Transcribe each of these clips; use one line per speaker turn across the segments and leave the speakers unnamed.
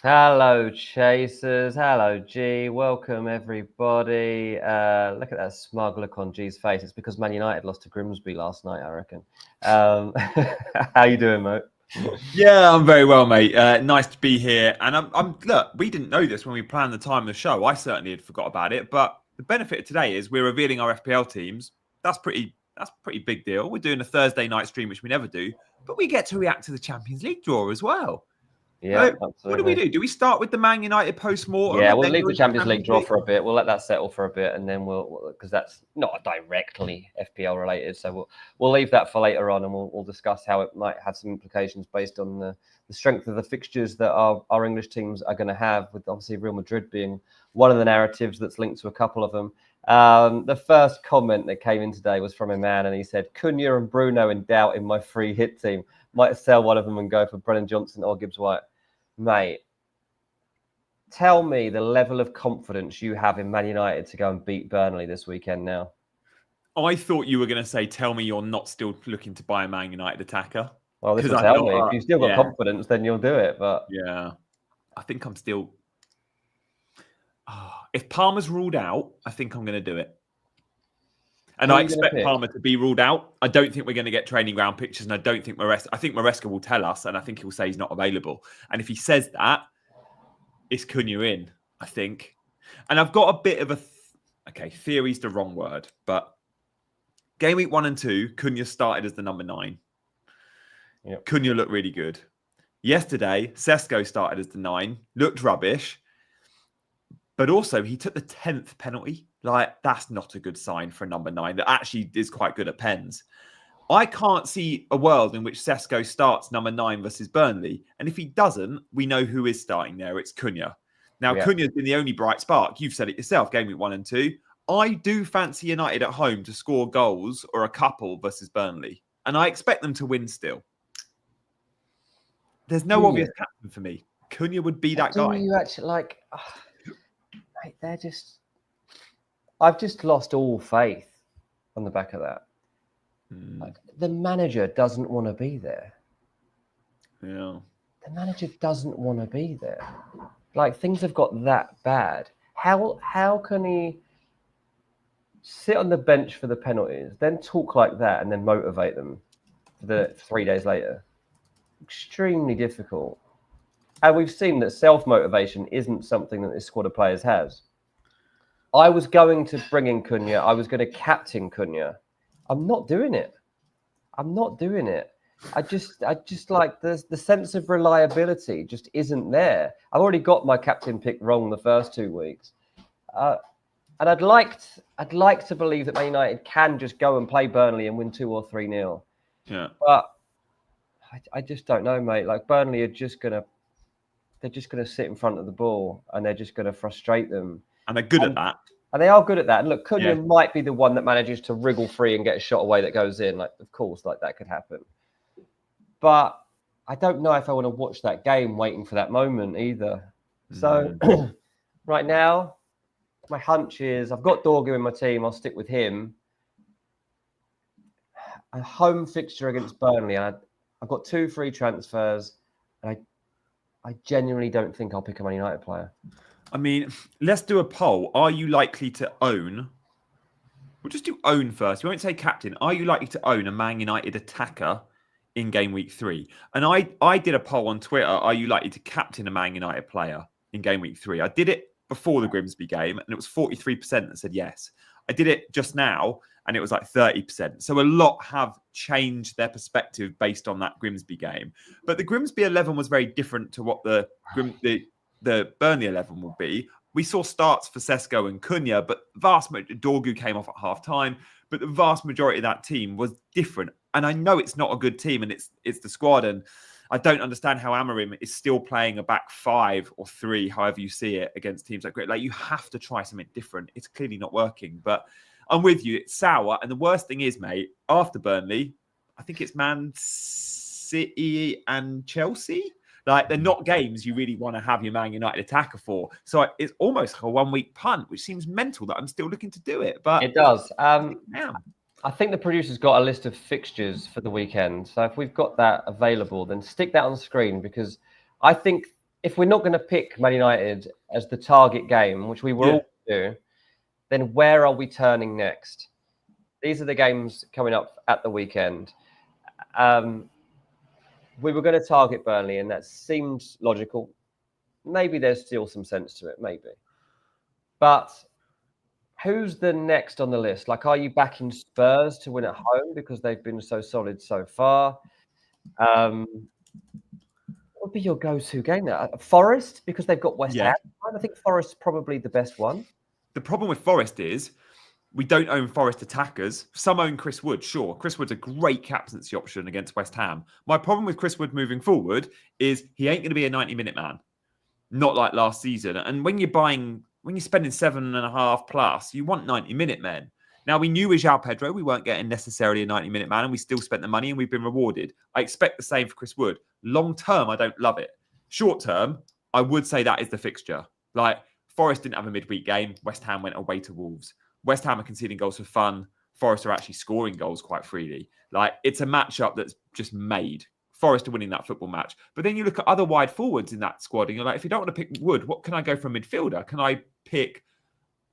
Hello, Chasers. Hello, G. Welcome, everybody. Look at that smug look on G's face. It's because Man United lost to Grimsby last night, I reckon. How you doing, mate?
Yeah, I'm very well, mate. Nice to be here. And I'm look, we didn't know this when we planned the time of the show. I certainly had forgot about it. But the benefit of today is we're revealing our FPL teams. That's pretty big deal. We're doing a Thursday night stream, which we never do, but we get to react to the Champions League draw as well.
Yeah,
So, what
absolutely.
do? Do we start with the Man United post-mortem?
Yeah,
And
we'll
then
leave
go
the
into
Champions League draw for a bit. We'll let that settle for a bit, and then because that's not directly FPL related, so we'll leave that for later on, and we'll discuss how it might have some implications based on the strength of the fixtures that our English teams are going to have, with obviously Real Madrid being one of the narratives that's linked to a couple of them. The first comment that came in today was from a man, and he said, Cunha and Bruno in doubt in my free hit team. Might sell one of them and go for Brennan Johnson or Gibbs White. Mate, tell me the level of confidence you have in Man United to go and beat Burnley this weekend now.
I thought you were going to say, tell me you're not still looking to buy a Man United attacker.
Well, this will tell me. If you've still got confidence, then you'll do it. But
yeah, I think I'm still... if Palmer's ruled out, I think I'm going to do it. And I expect Palmer to be ruled out. I don't think we're going to get training ground pictures, and I don't think Maresca... I think Maresca will tell us, and I think he'll say he's not available. And if he says that, it's Cunha in, I think. And I've got a bit of a... okay, theory's the wrong word, but game week 1 and 2, Cunha started as the number 9. Yep. Cunha looked really good. Yesterday, Sesko started as the 9, looked rubbish. But also, he took the 10th penalty. Like, that's not a good sign for a number 9 that actually is quite good at pens. I can't see a world in which Sesko starts number 9 versus Burnley. And if he doesn't, we know who is starting there. It's Cunha. Now, Cunha's been the only bright spark. You've said it yourself, game week 1 and 2. I do fancy United at home to score goals or a couple versus Burnley. And I expect them to win still. There's no obvious captain for me. Cunha would be that guy.
You actually like... mate, they're just... I've just lost all faith on the back of that. Like, the manager doesn't want to be there.
Yeah.
The manager doesn't want to be there. Like, things have got that bad. How can he sit on the bench for the penalties, then talk like that, and then motivate them for 3 days later? Extremely difficult. And we've seen that self-motivation isn't something that this squad of players has. I was going to bring in Cunha. I was going to captain Cunha. I'm not doing it. I just like the sense of reliability just isn't there. I've already got my captain pick wrong the first 2 weeks. And I'd like to believe that Man United can just go and play Burnley and win 2 or 3-0.
Yeah.
But I just don't know, mate. Like, Burnley are just gonna sit in front of the ball and they're just gonna frustrate them.
And they're good at that.
And they are good at that. And look, Cunha might be the one that manages to wriggle free and get a shot away that goes in. Like, of course, like that could happen. But I don't know if I want to watch that game waiting for that moment either. So right now, my hunch is I've got Dorgu in my team. I'll stick with him. A home fixture against Burnley. I've got 2 free transfers. And I genuinely don't think I'll pick a Man United player.
I mean, let's do a poll. Are you likely to own? We'll just do own first. We won't say captain. Are you likely to own a Man United attacker in game week 3? And I did a poll on Twitter. Are you likely to captain a Man United player in game week 3? I did it before the Grimsby game, and it was 43% that said yes. I did it just now, and it was like 30%. So a lot have changed their perspective based on that Grimsby game. But the Grimsby 11 was very different to what the Burnley 11 will be. We saw starts for Sesko and Cunha, but Dorgu came off at half-time, but the vast majority of that team was different. And I know it's not a good team, and it's the squad, and I don't understand how Amorim is still playing a back 5 or 3, however you see it, against teams like Great. Like, you have to try something different. It's clearly not working, but I'm with you. It's sour. And the worst thing is, mate, after Burnley, I think it's Man City and Chelsea. Like, they're not games you really want to have your Man United attacker for. So it's almost like a 1-week punt, which seems mental that I'm still looking to do it. But
it does. I think the producer's got a list of fixtures for the weekend. So if we've got that available, then stick that on the screen, because I think if we're not going to pick Man United as the target game, which we will all do, then where are we turning next? These are the games coming up at the weekend. We were going to target Burnley, and that seemed logical. Maybe there's still some sense to it, maybe. But who's the next on the list? Like, are you backing Spurs to win at home because they've been so solid so far? What would be your go-to game there? Forest, because they've got West Ham. I think Forest's probably the best one.
The problem with Forest is we don't own Forest attackers. Some own Chris Wood, sure. Chris Wood's a great captaincy option against West Ham. My problem with Chris Wood moving forward is he ain't going to be a 90-minute man. Not like last season. And when you're spending 7.5 plus, you want 90-minute men. Now, we knew with João Pedro, we weren't getting necessarily a 90-minute man, and we still spent the money and we've been rewarded. I expect the same for Chris Wood. Long term, I don't love it. Short term, I would say that is the fixture. Like, Forest didn't have a midweek game. West Ham went away to Wolves. West Ham are conceding goals for fun. Forest are actually scoring goals quite freely. Like, it's a matchup that's just made. Forest are winning that football match. But then you look at other wide forwards in that squad and you're like, if you don't want to pick Wood, what can I go for a midfielder? Can I pick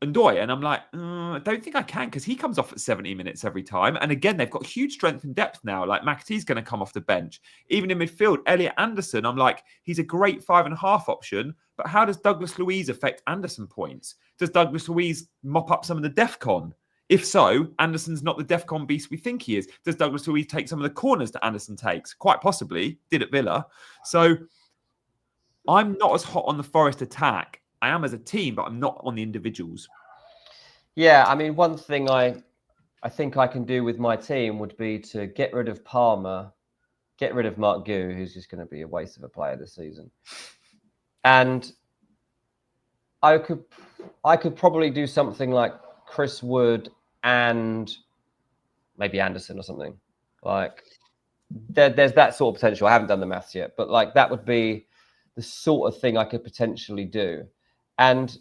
Ndoye? And I'm like, I don't think I can because he comes off at 70 minutes every time. And again, they've got huge strength and depth now. Like McAtee's going to come off the bench. Even in midfield, Elliot Anderson, I'm like, he's a great 5.5 option. But how does Douglas Luiz affect Anderson points? Does Douglas Luiz mop up some of the DEFCON? If so, Anderson's not the DEFCON beast we think he is. Does Douglas Luiz take some of the corners that Anderson takes? Quite possibly. Did at Villa. So I'm not as hot on the Forest attack. I am as a team, but I'm not on the individuals.
Yeah, I mean, one thing I think I can do with my team would be to get rid of Palmer, get rid of Mark Gu, who's just going to be a waste of a player this season. And I could probably do something like Chris Wood and maybe Anderson or something. Like there's that sort of potential. I haven't done the maths yet, but like that would be the sort of thing I could potentially do. And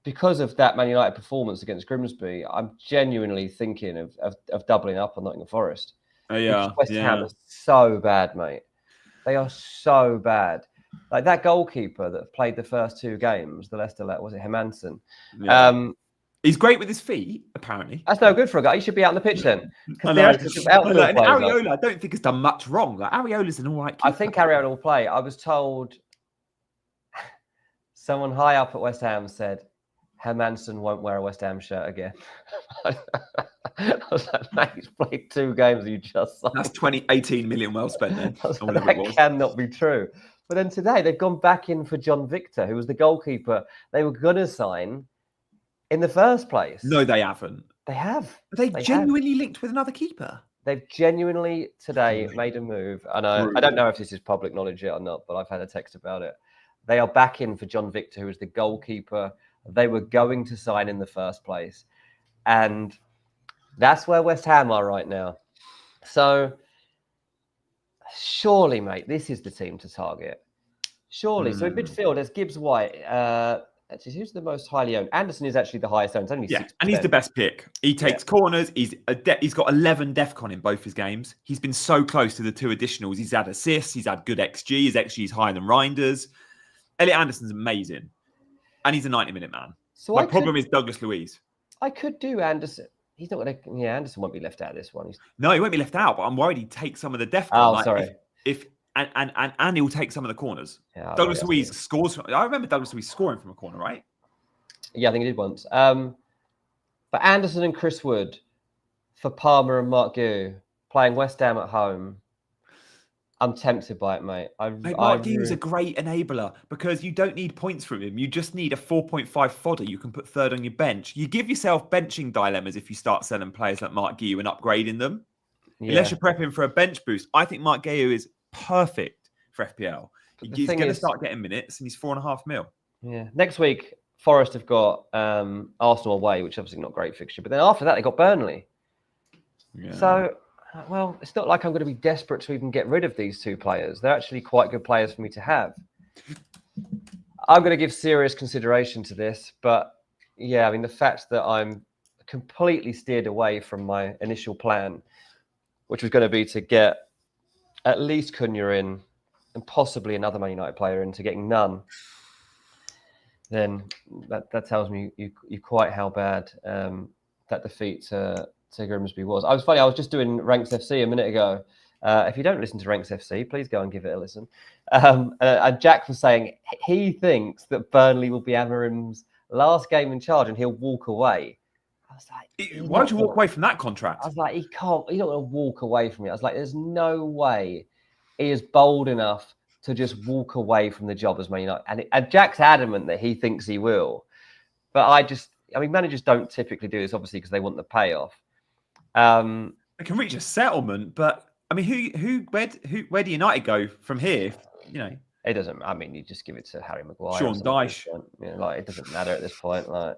because of that Man United performance against Grimsby, I'm genuinely thinking of doubling up on Nottingham Forest. West Ham is so bad, mate. They are so bad. Like that goalkeeper that played the first 2 games, the Leicester, was it Hermansen?
Yeah. He's great with his feet, apparently.
That's no good for a guy. He should be out on the pitch then.
And Areola, I don't think has done much wrong. Like Areola's an all right keeper.
I think Areola will play. I was told someone high up at West Ham said Hermansen won't wear a West Ham shirt again. I was like, mate, he's played 2 games you just signed.
That's 18 million well spent then.
That cannot be true. But then today they've gone back in for John Victor, who was the goalkeeper they were going to sign in the first place.
No, they haven't.
They have.
They genuinely linked with another keeper.
They've genuinely today made a move. And I don't know if this is public knowledge yet or not, but I've had a text about it. They are back in for John Victor, who was the goalkeeper they were going to sign in the first place. And that's where West Ham are right now. So surely, mate, this is the team to target. Surely. So in midfield, there's Gibbs White. Actually, who's the most highly owned? Anderson is actually the highest owned. It's only 6%.
And he's the best pick. He takes corners. He's got 11 DEFCON in both his games. He's been so close to the 2 additionals. He's had assists. He's had good XG. His XG is higher than Reinders. Elliot Anderson's amazing. And he's a 90-minute man. So my problem is Douglas Luiz. I
could do Anderson. He's not going to... Yeah, Anderson won't be left out of this one.
No, he won't be left out, but I'm worried he'd take some of the DEFCON.
Oh, sorry.
And he'll take some of the corners. Yeah, Douglas Luiz scores. I remember Douglas Luiz scoring from a corner, right?
Yeah, I think he did once. But Anderson and Chris Wood for Palmer and Mark Gu playing West Ham at home. I'm tempted by it, mate.
Mark Gu's a great enabler because you don't need points from him. You just need a 4.5 fodder. You can put 3rd on your bench. You give yourself benching dilemmas if you start selling players like Mark Gu and upgrading them. Yeah. Unless you're prepping for a bench boost. I think Mark Gu is perfect for FPL. He's going to start getting minutes and he's 4.5 mil.
Yeah. Next week, Forest have got Arsenal away, which is obviously not a great fixture. But then after that, they got Burnley. Yeah. So... Well, it's not like I'm going to be desperate to even get rid of these 2 players. They're actually quite good players for me to have. I'm going to give serious consideration to this. But yeah, I mean, the fact that I'm completely steered away from my initial plan, which was going to be to get at least Cunha in, and possibly another Man United player into getting none, then that tells me you quite how bad that defeat to Grimsby was. I was just doing Ranks FC a minute ago. If you don't listen to Ranks FC, please go and give it a listen. And Jack was saying he thinks that Burnley will be Amarim's last game in charge and he'll walk away. I was like,
why would you walk away from that contract?
I was like, he's not going to walk away from it. I was like, there's no way he is bold enough to just walk away from the job as Man United. And Jack's adamant that he thinks he will. But managers don't typically do this, obviously, because they want the payoff.
They can reach a settlement, but I mean, where do United go from here? You know,
it doesn't. I mean, you just give it to Harry Maguire.
Sean Dyche.
It doesn't matter at this point. Like,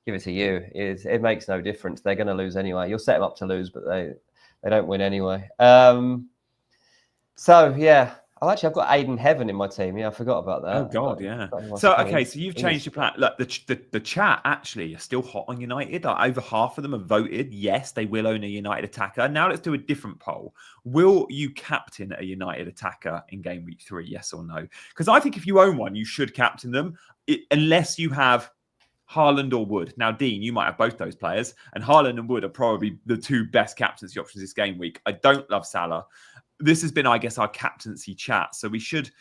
give it to you. It makes no difference. They're going to lose anyway. You'll set them up to lose, but they don't win anyway. So yeah. I've got Aiden Heaven in my team. Yeah, I forgot about that.
Oh God, yeah. So you've changed your plan. Look, the chat actually are still hot on United. Like, over half of them have voted yes, they will own a United attacker. Now let's do a different poll. Will you captain a United attacker in game week 3? Yes or no? Because I think if you own one, you should captain them, unless you have Haaland or Wood. Now, Dean, you might have both those players, and Haaland and Wood are probably the two best captaincy options this game week. I don't love Salah. This has been, I guess, our captaincy chat. So we should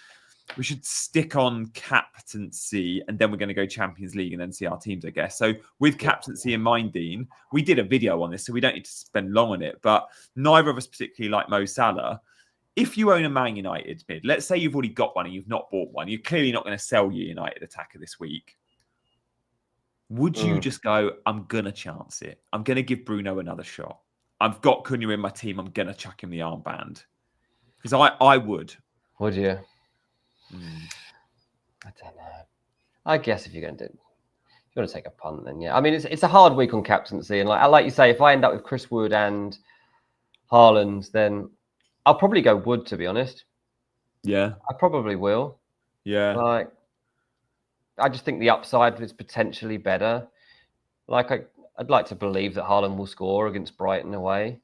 stick on captaincy, and then we're going to go Champions League and then see our teams, I guess. So with captaincy in mind, Dean, we did a video on this, so we don't need to spend long on it. But neither of us particularly like Mo Salah. If you own a Man United mid, let's say you've already got one and you've not bought one, you're clearly not going to sell your United attacker this week. Would you just go, I'm going to chance it. I'm going to give Bruno another shot. I've got Cunha in my team. I'm going to chuck him the armband. Because I would.
Would you? I don't know. I guess if you're going to take a punt, then yeah. I mean, it's a hard week on captaincy, and like you say, if I end up with Chris Wood and Haaland, then I'll probably go Wood. To be honest,
yeah,
I probably will.
Yeah,
I just think the upside is potentially better. I'd like to believe that Haaland will score against Brighton away,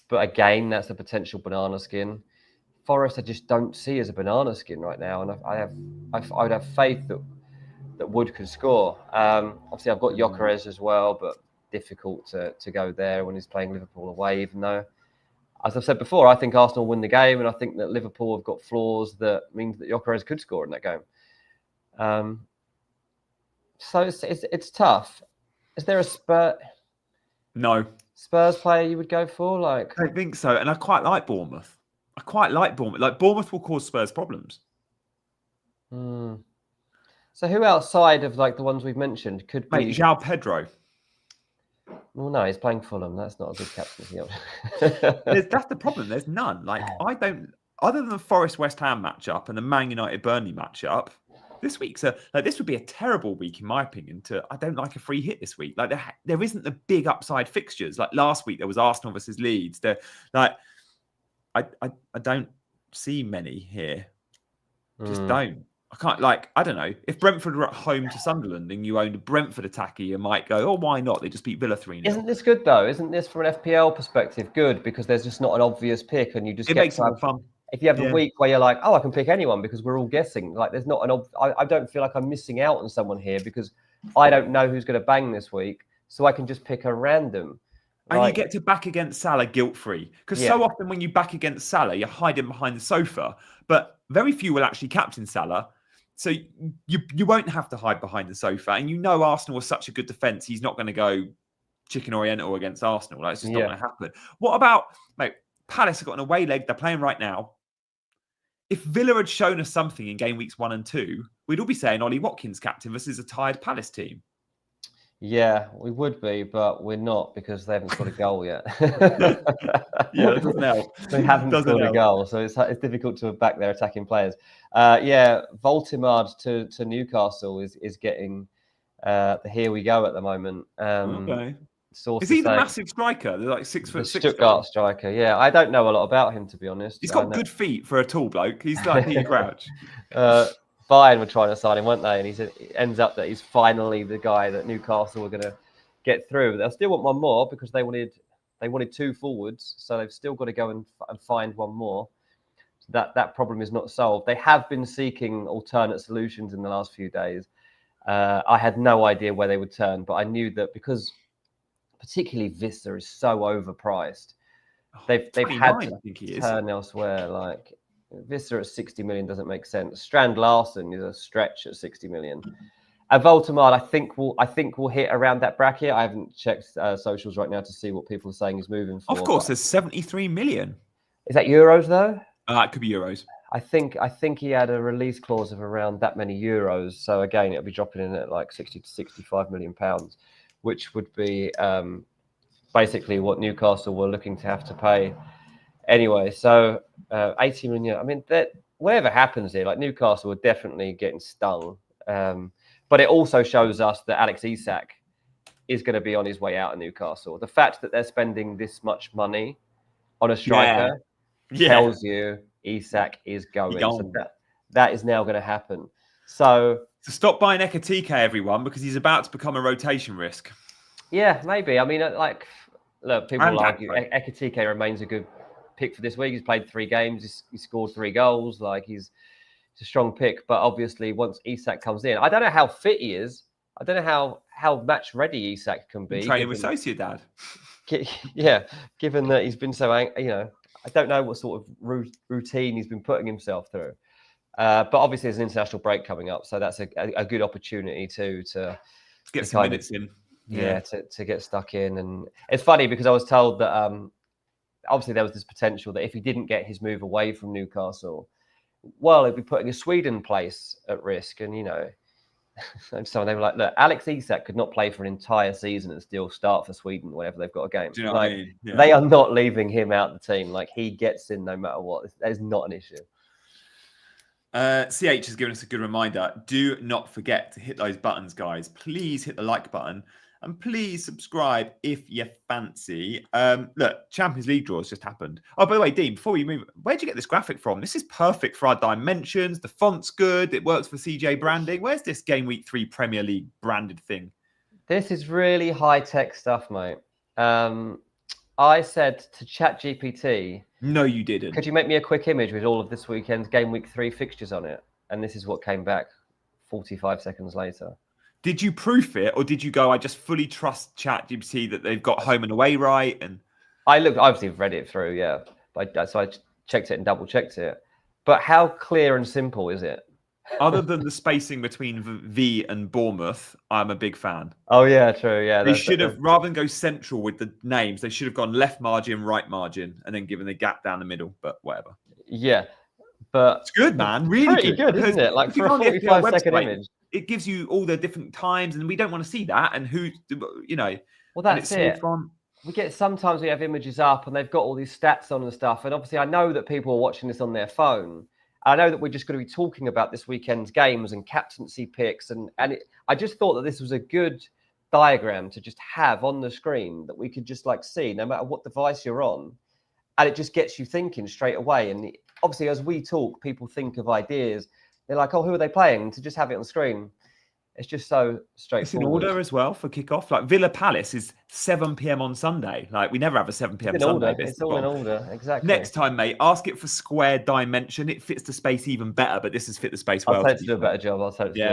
but again, that's a potential banana skin. Forest, I just don't see as a banana skin right now, and I would have faith that Wood could score. Obviously, I've got Gyökeres as well, but difficult to go there when he's playing Liverpool away. Even though, as I've said before, I think Arsenal win the game, and I think that Liverpool have got flaws that means that Gyökeres could score in that game. So it's tough. Is there a Spurs player you would go for?
I don't think so, and I quite like Bournemouth. Like, Bournemouth will cause Spurs problems.
So who outside of the ones we've mentioned could be?
João Pedro.
Well, no, he's playing Fulham. That's not a good captaincy.
That's the problem. There's none. I don't, other than the Forest West Ham matchup and the Man United Burnley matchup. This week's this would be a terrible week in my opinion. I don't like a free hit this week. There isn't the big upside fixtures. Like last week there was Arsenal versus Leeds. I don't see many here. Just don't. I can't, I don't know. If Brentford were at home to Sunderland and you owned a Brentford attacker, you might go, oh, why not? They just beat Villa 3-0.
Isn't this good, though? Isn't this, from an FPL perspective, good? Because there's just not an obvious pick and you just
makes it fun.
If you have a week where you're like, oh, I can pick anyone because we're all guessing. There's not I don't feel like I'm missing out on someone here because I don't know who's going to bang this week. So I can just pick a random.
And you get to back against Salah guilt-free. Because so often when you back against Salah, you're hiding behind the sofa. But very few will actually captain Salah. So you won't have to hide behind the sofa. And you know Arsenal is such a good defence, he's not going to go chicken oriental against Arsenal. It's just not going to happen. What about, Palace have got an away leg. They're playing right now. If Villa had shown us something in game weeks 1 and 2, we'd all be saying Ollie Watkins captain versus a tired Palace team.
Yeah, we would be, but we're not because they haven't scored a goal yet.
That doesn't help.
They haven't scored a goal, so it's difficult to back their attacking players. Woltermade to Newcastle is getting the here we go at the moment.
Okay. Is he the massive striker? They're 6'6".
Stuttgart striker. Yeah, I don't know a lot about him, to be honest.
He's got good feet for a tall bloke. He's like Peter Crouch.
Bayern were trying to sign him, weren't they? And it ends up that he's finally the guy that Newcastle were going to get through. But they'll still want one more because they wanted 2 forwards, so they've still got to go and find one more. That problem is not solved. They have been seeking alternate solutions in the last few days. I had no idea where they would turn, but I knew that because particularly Vista is so overpriced, they've had to
I think he is.
turn elsewhere. Like Vista at 60 million doesn't make sense. Strand Larsen is a stretch at 60 million. And Woltermade, I think we'll hit around that bracket. I haven't checked socials right now to see what people are saying he's moving for.
Of course, there's 73 million.
Is that euros though?
It could be euros.
I think he had a release clause of around that many euros. So again, it'll be dropping in at like 60 to 65 million pounds, which would be basically what Newcastle were looking to have to pay anyway. So 80 million. I mean, whatever happens here, like Newcastle are definitely getting stung. But it also shows us that Alex Isak is going to be on his way out of Newcastle. The fact that they're spending this much money on a striker tells you Isak is going. So that is now going to happen. So
stop buying Ekatike, everyone, because he's about to become a rotation risk.
Yeah, maybe. I mean, like, look, people will argue Ekatike remains a good pick for this week. He's played 3 games. He scored 3 goals. Like, he's a strong pick. But obviously, once Isak comes in, I don't know how fit he is. I don't know how match ready Isak can be.
Training with Sociedad.
Yeah, given that he's been so, I don't know what sort of routine he's been putting himself through. But obviously, there's an international break coming up, so that's a good opportunity to
get some minutes in.
Yeah, to get stuck in. And it's funny because I was told that obviously there was this potential that if he didn't get his move away from Newcastle, well, he'd be putting a Sweden place at risk. And so they were like, look, Alex Isak could not play for an entire season and still start for Sweden whenever they've got a game.
Do you know what I mean? Yeah.
They are not leaving him out the team. Like, he gets in no matter what. That is not an issue.
CH has given us a good reminder. Do not forget to hit those buttons, guys. Please hit the like button and please subscribe if you fancy. Look, Champions League draws just happened. Oh, by the way, Dean, before we move, where'd you get this graphic from? This is perfect for our dimensions. The font's good. It works for CJ branding. Where's this Game Week 3 Premier League branded thing?
This is really high-tech stuff, mate. I said to ChatGPT...
No, you didn't.
Could you make me a quick image with all of this weekend's Game Week 3 fixtures on it? And this is what came back 45 seconds later.
Did you proof it, or did you go, I just fully trust ChatGPT that they've got home and away right? And
I obviously read it through, yeah. So I checked it and double-checked it. But how clear and simple is it?
Other than the spacing between V and Bournemouth, I'm a big fan.
Oh, yeah, true. Yeah,
they should have, rather than go central with the names, they should have gone left margin, right margin, and then given the gap down the middle, but whatever.
Yeah, but...
It's good, man. Really
good, isn't it? Like, for a 45-second image.
It gives you all the different times, and we don't want to see that, and who,
Well, that's it. Sometimes we have images up, and they've got all these stats on and stuff, and obviously I know that people are watching this on their phone. I know that we're just going to be talking about this weekend's games and captaincy picks. I just thought that this was a good diagram to just have on the screen that we could just see no matter what device you're on. And it just gets you thinking straight away. And obviously, as we talk, people think of ideas. They're like, oh, who are they playing? And to just have it on the screen, it's just so straightforward.
It's in order as well for kickoff. Like Villa Palace is 7 p.m. on Sunday. Like, we never have a 7 p.m. Sunday.
It's all in order, exactly.
Next time, mate, ask it for square dimension. It fits the space even better, but this has fit the space well.
I'll take to do a better job.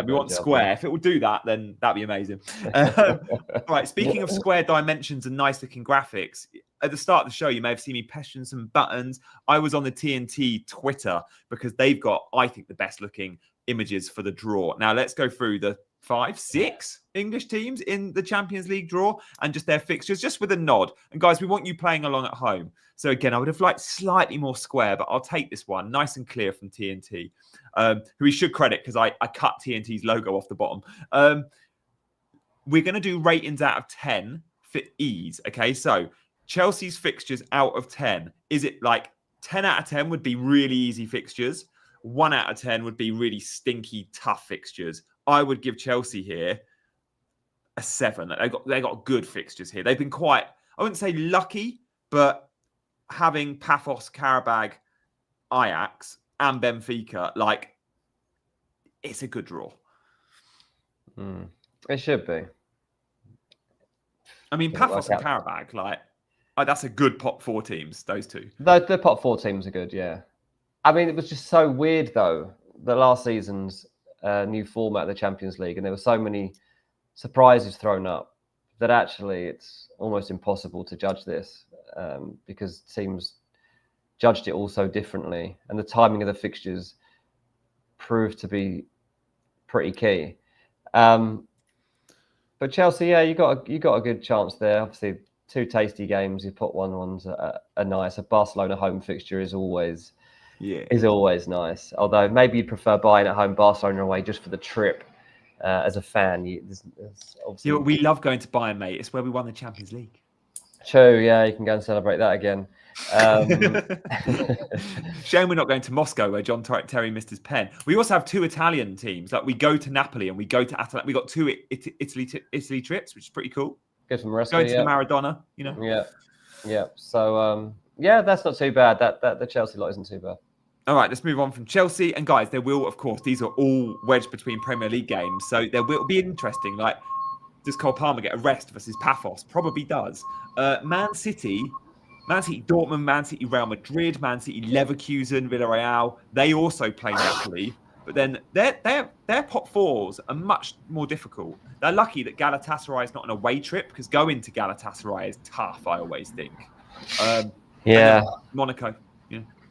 We want square. If it will do that, then that'd be amazing. All right, speaking of square dimensions and nice looking graphics, at the start of the show, you may have seen me pestering some buttons. I was on the TNT Twitter because they've got, I think, the best looking images for the draw. Now, let's go through the 5-6 English teams in the Champions League draw and just their fixtures, just with a nod. And guys, we want you playing along at home. So again, I would have liked slightly more square, but I'll take this one nice and clear from TNT, who we should credit because I cut TNT's logo off the bottom. We're going to do ratings out of 10 for ease. Okay, so Chelsea's fixtures out of 10. Is it like 10 out of 10 would be really easy fixtures? 1 out of 10 would be really stinky, tough fixtures. I would give Chelsea here a 7. They got good fixtures here. They've been quite, I wouldn't say lucky, but having Paphos, Karabag, Ajax, and Benfica, it's a good draw.
It should be.
I mean, Paphos and Karabag, that's a good pot 4 teams, those two.
The pot 4 teams are good, yeah. I mean, it was just so weird though. The last season's new format of the Champions League, and there were so many surprises thrown up that actually it's almost impossible to judge this because teams judged it all so differently, and the timing of the fixtures proved to be pretty key. But Chelsea, yeah, you got a good chance there. Obviously, 2 tasty games. You put ones are nice. A Barcelona home fixture is always nice. Although maybe you'd prefer buying at home Barcelona away just for the trip. As a fan, there's obviously
we love going to Bayern, mate. It's where we won the Champions League.
True, yeah, you can go and celebrate that again.
Shame we're not going to Moscow, where John Terry missed his pen. We also have 2 Italian teams. Like we go to Napoli and we go to Atalanta. We got 2 Italy trips, which is pretty cool.
Good for Maresca,
Going to the Maradona, you know.
Yeah. So that's not too bad. That the Chelsea lot isn't too bad.
All right, let's move on from Chelsea. And guys, there will, of course, these are all wedged between Premier League games, so there will be interesting. Like, does Cole Palmer get a rest versus Paphos? Probably does. Man City, Dortmund, Man City, Real Madrid, Man City, Leverkusen, Villarreal. They also play Napoli, but then their pot fours are much more difficult. They're lucky that Galatasaray is not an away trip because going to Galatasaray is tough. I always think. Monaco.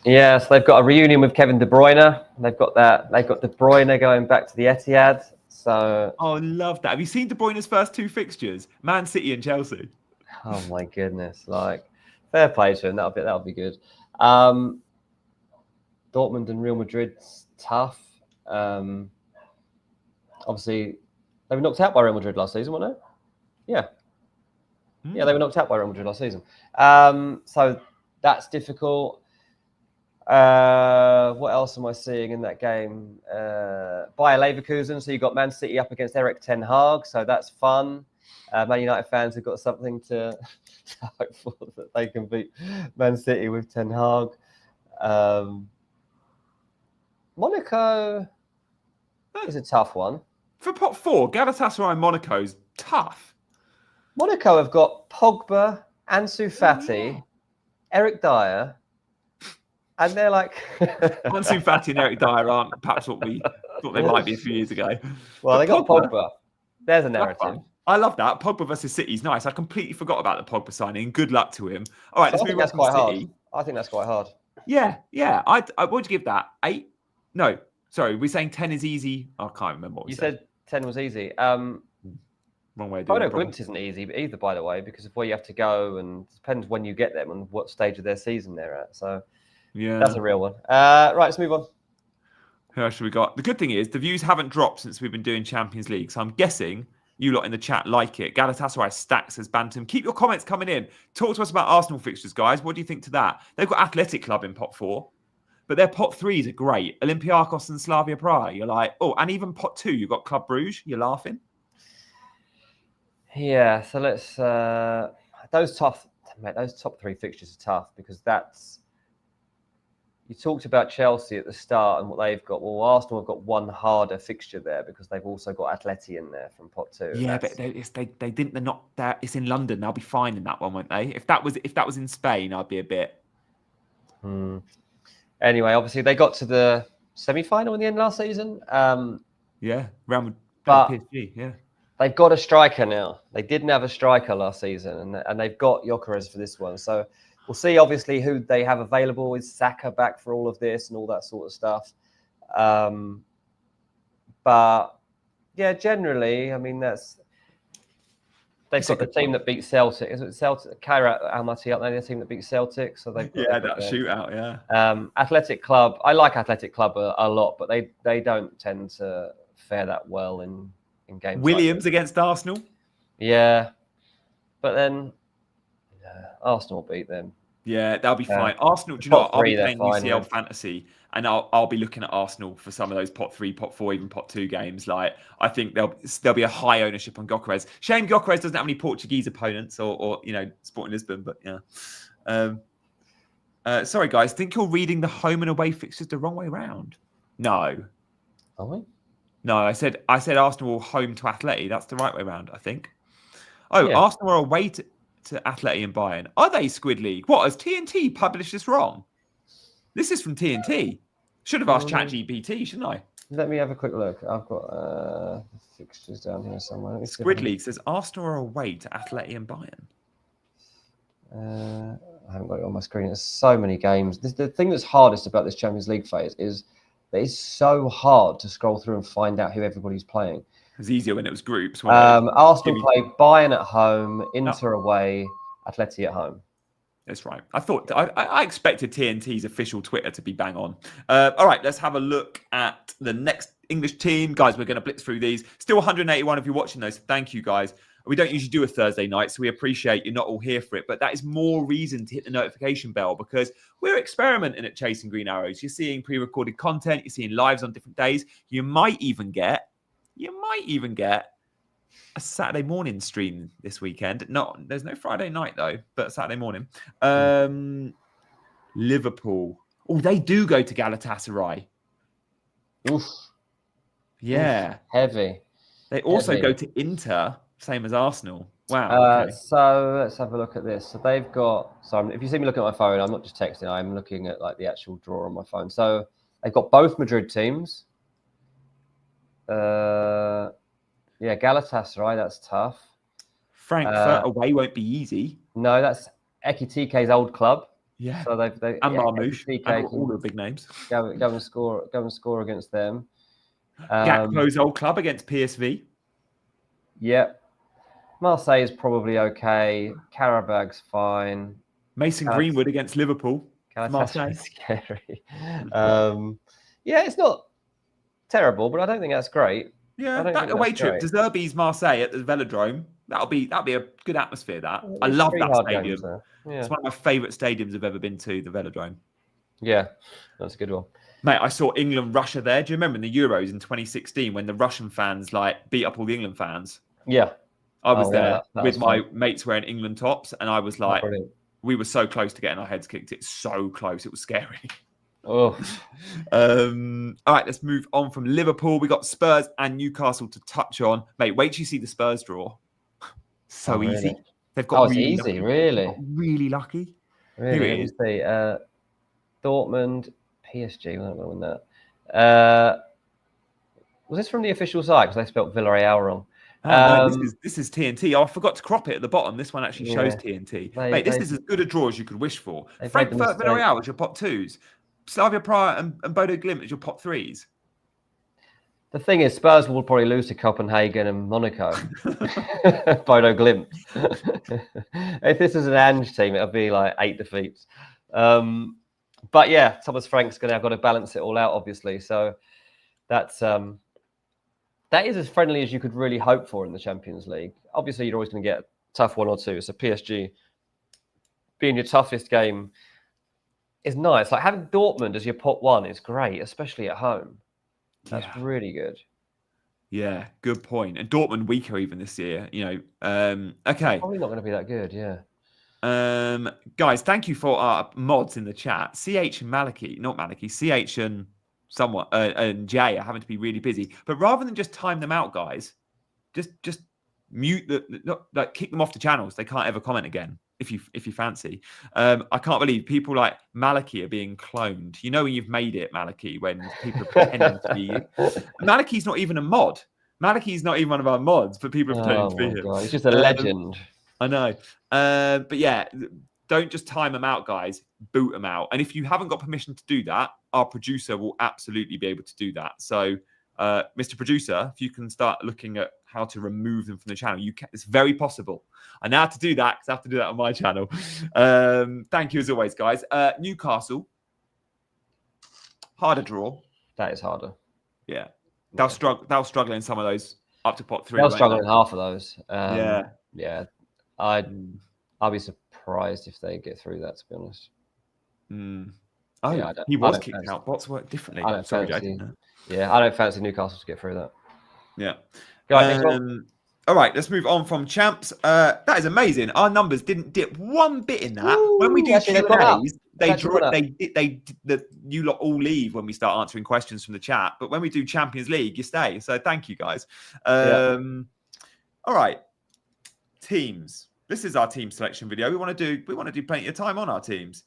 Yeah, so they've got a reunion with Kevin De Bruyne. They've got De Bruyne going back to the Etihad. So
I love that. Have you seen De Bruyne's first 2 fixtures? Man City and Chelsea.
Oh my goodness! Like, fair play to him. That'll be good. Dortmund and Real Madrid's tough. Obviously, they were knocked out by Real Madrid last season, weren't they? Yeah. Yeah, they were knocked out by Real Madrid last season. So that's difficult. What else am I seeing in that game? Bayer Leverkusen. So you got Man City up against Erik ten Hag. So that's fun. Man United fans have got something to hope for, that they can beat Man City with ten Hag. Monaco is a tough one.
For pot 4, Galatasaray and Monaco's tough.
Monaco have got Pogba, Ansu Fati, Eric Dyer. And they're like...
Ansu Fati and Eric Dyer aren't perhaps what we thought they might be a few years ago.
Well, they got Pogba. There's a narrative.
I love that. Pogba versus City is nice. I completely forgot about the Pogba signing. Good luck to him. All right, let's move on to City.
I think that's quite hard.
Yeah. I would give that 8. No, sorry. We're saying 10 is easy. I can't remember what we said.
You said 10 was easy.
Wrong way of doing it.
Bodo Glimt isn't easy either, by the way, because of where you have to go, and it depends when you get them and what stage of their season they're at. So... yeah, that's a real one. Right, let's move on.
Who else have we got? The good thing is the views haven't dropped since we've been doing Champions League. So I'm guessing you lot in the chat like it. Galatasaray stacks as Bantam. Keep your comments coming in. Talk to us about Arsenal fixtures, guys. What do you think to that? They've got Athletic Club in pot 4, but their pot 3s are great. Olympiacos and Slavia Prague. You're like, oh, and even pot 2, you've got Club Brugge. You're laughing.
Yeah, so let's... those top 3 fixtures are tough because that's... You talked about Chelsea at the start and what they've got. Well, Arsenal have got one harder fixture there because they've also got Atleti in there from pot 2.
Yeah, but they didn't. They're not there. It's in London. They'll be fine in that one, won't they? If that was in Spain, I'd be a bit.
Anyway, obviously they got to the semi-final in the end last season.
Yeah, round PSG. Yeah,
they've got a striker now. They didn't have a striker last season, and they've got Gyökeres for this one. So. We'll see, obviously, who they have available. Is Saka back for all of this and all that sort of stuff? But, yeah, generally, I mean, they've got the team that beat Celtic. Is it Celtic? Kairat Almaty up there, the team that beat Celtic. So that
shootout, yeah.
Athletic Club. I like Athletic Club a lot, but they don't tend to fare that well in games.
Williams against Arsenal.
Yeah. But then... Arsenal beat them.
Yeah, they'll be fine. Arsenal, do you know what? I'll be playing UCL Fantasy, and I'll be looking at Arsenal for some of those pot 3, pot 4, even pot 2 games. Like, I think there'll be a high ownership on Gyökeres. Shame Gyökeres doesn't have any Portuguese opponents or Sporting Lisbon, but yeah. Sorry, guys. Think you're reading the home and away fixtures the wrong way round. No.
Are we?
No, I said Arsenal home to Atleti. That's the right way round, I think. Oh, yeah. Arsenal are away to Atleti and Bayern. Are they Squid League? What, has TNT published this wrong? This is from TNT. Should have asked
Mm.
ChatGPT, shouldn't I?
Let me have a quick look. I've got fixtures down here somewhere. Let me see if I can-
Squid League says Arsenal are away to Atleti and Bayern.
I haven't got it on my screen. There's so many games. The thing that's hardest about this Champions League phase is that it's so hard to scroll through and find out who everybody's playing.
It was easier when it was groups.
Arsenal play Bayern at home, Inter away, Atleti at home.
That's right. I expected TNT's official Twitter to be bang on. All right, let's have a look at the next English team. Guys, we're going to blitz through these. Still 181 of you watching those. Thank you, guys. We don't usually do a Thursday night, so we appreciate you're not all here for it. But that is more reason to hit the notification bell because we're experimenting at Chasing Green Arrows. You're seeing pre-recorded content. You're seeing lives on different days. You might even get a Saturday morning stream this weekend. No, there's no Friday night though, but Saturday morning. Liverpool. Oh, they do go to Galatasaray.
Oof.
Yeah.
Oof. Heavy.
They also go to Inter, same as Arsenal. Wow. Okay.
So let's have a look at this. So they've got. So if you see me looking at my phone, I'm not just texting. I'm looking at like the actual draw on my phone. So they've got both Madrid teams. Yeah, Galatasaray, that's tough.
Frankfurt away won't be easy.
No, that's Ekitike's old club.
Yeah.
So
and Marmoush, and all the big names.
Go and score against them.
Gakpo's old club against PSV.
Yep. Marseille is probably okay. Karabag's fine.
Mason Greenwood against Liverpool.
Marseille scary. Yeah, it's not terrible, but I don't think that's great.
Yeah, that away trip, De Zerbi's Marseille at the Velodrome. That'll be a good atmosphere. That I love that stadium. It's one of my favourite stadiums I've ever been to. The Velodrome.
Yeah, that's a good one,
mate. I saw England Russia there. Do you remember in the Euros in 2016 when the Russian fans like beat up all the England fans?
Yeah,
I was there with my mates wearing England tops, and I was like, we were so close to getting our heads kicked. It's so close. It was scary.
Oh.
All right, let's move on from Liverpool. We got Spurs and Newcastle to touch on. Mate, wait till you see the Spurs draw. So easy.
Really?
They've got
it's easy,
lucky.
really.
Really lucky.
Really?
Here it is.
See, Dortmund, PSG. We're not going to win that. Was this from the official site? Because they spelled Villarreal wrong.
No, this is TNT. Oh, I forgot to crop it at the bottom. This one actually shows TNT. Mate, this is as good a draw as you could wish for. Frankfurt, Villarreal as your pot twos. Slavia Prague and Bodo Glimt as your pot threes.
The thing is, Spurs will probably lose to Copenhagen and Monaco. Bodo Glimt. If this is an Ange team, it'll be like 8 defeats. But yeah, Thomas Frank's got to balance it all out, obviously. So that is as friendly as you could really hope for in the Champions League. Obviously, you're always going to get a tough one or two. So PSG being your toughest game is nice. Like having Dortmund as your pot one is great, especially at home. That's really good.
Yeah, good point. And Dortmund weaker even this year, you know. Okay.
Probably not going to be that good, yeah.
Guys, thank you for our mods in the chat. CH and Maliki, not Maliki, CH and someone and Jay are having to be really busy. But rather than just time them out, guys, just mute kick them off the channels. They can't ever comment again. If you fancy. I can't believe people like Maliki are being cloned. You know when you've made it, Maliki, when people are pretending to be you. Maliki's not even a mod. Maliki's not even one of our mods, but people are pretending to be him.
God. He's just a legend.
I know. But yeah, don't just time them out, guys. Boot them out. And if you haven't got permission to do that, our producer will absolutely be able to do that. So, Mr. Producer, if you can start looking at how to remove them from the channel, you can. It's very possible. I now have to do that because I have to do that on my channel. Thank you as always, guys. Newcastle, harder draw.
That is harder.
Yeah, they'll struggle in some of those up to pot three.
They'll struggle in half of those.
Yeah.
I'll be surprised if they get through that. To be honest.
Oh, yeah, he was kicked out. Bots work differently. I
don't fancy Newcastle to get through that.
Yeah. All right, let's move on from champs. That is amazing. Our numbers didn't dip one bit in that. Ooh, when we do Q&As, you lot all leave when we start answering questions from the chat. But when we do Champions League, you stay. So thank you, guys. All right, teams. This is our team selection video. We want to do plenty of time on our teams.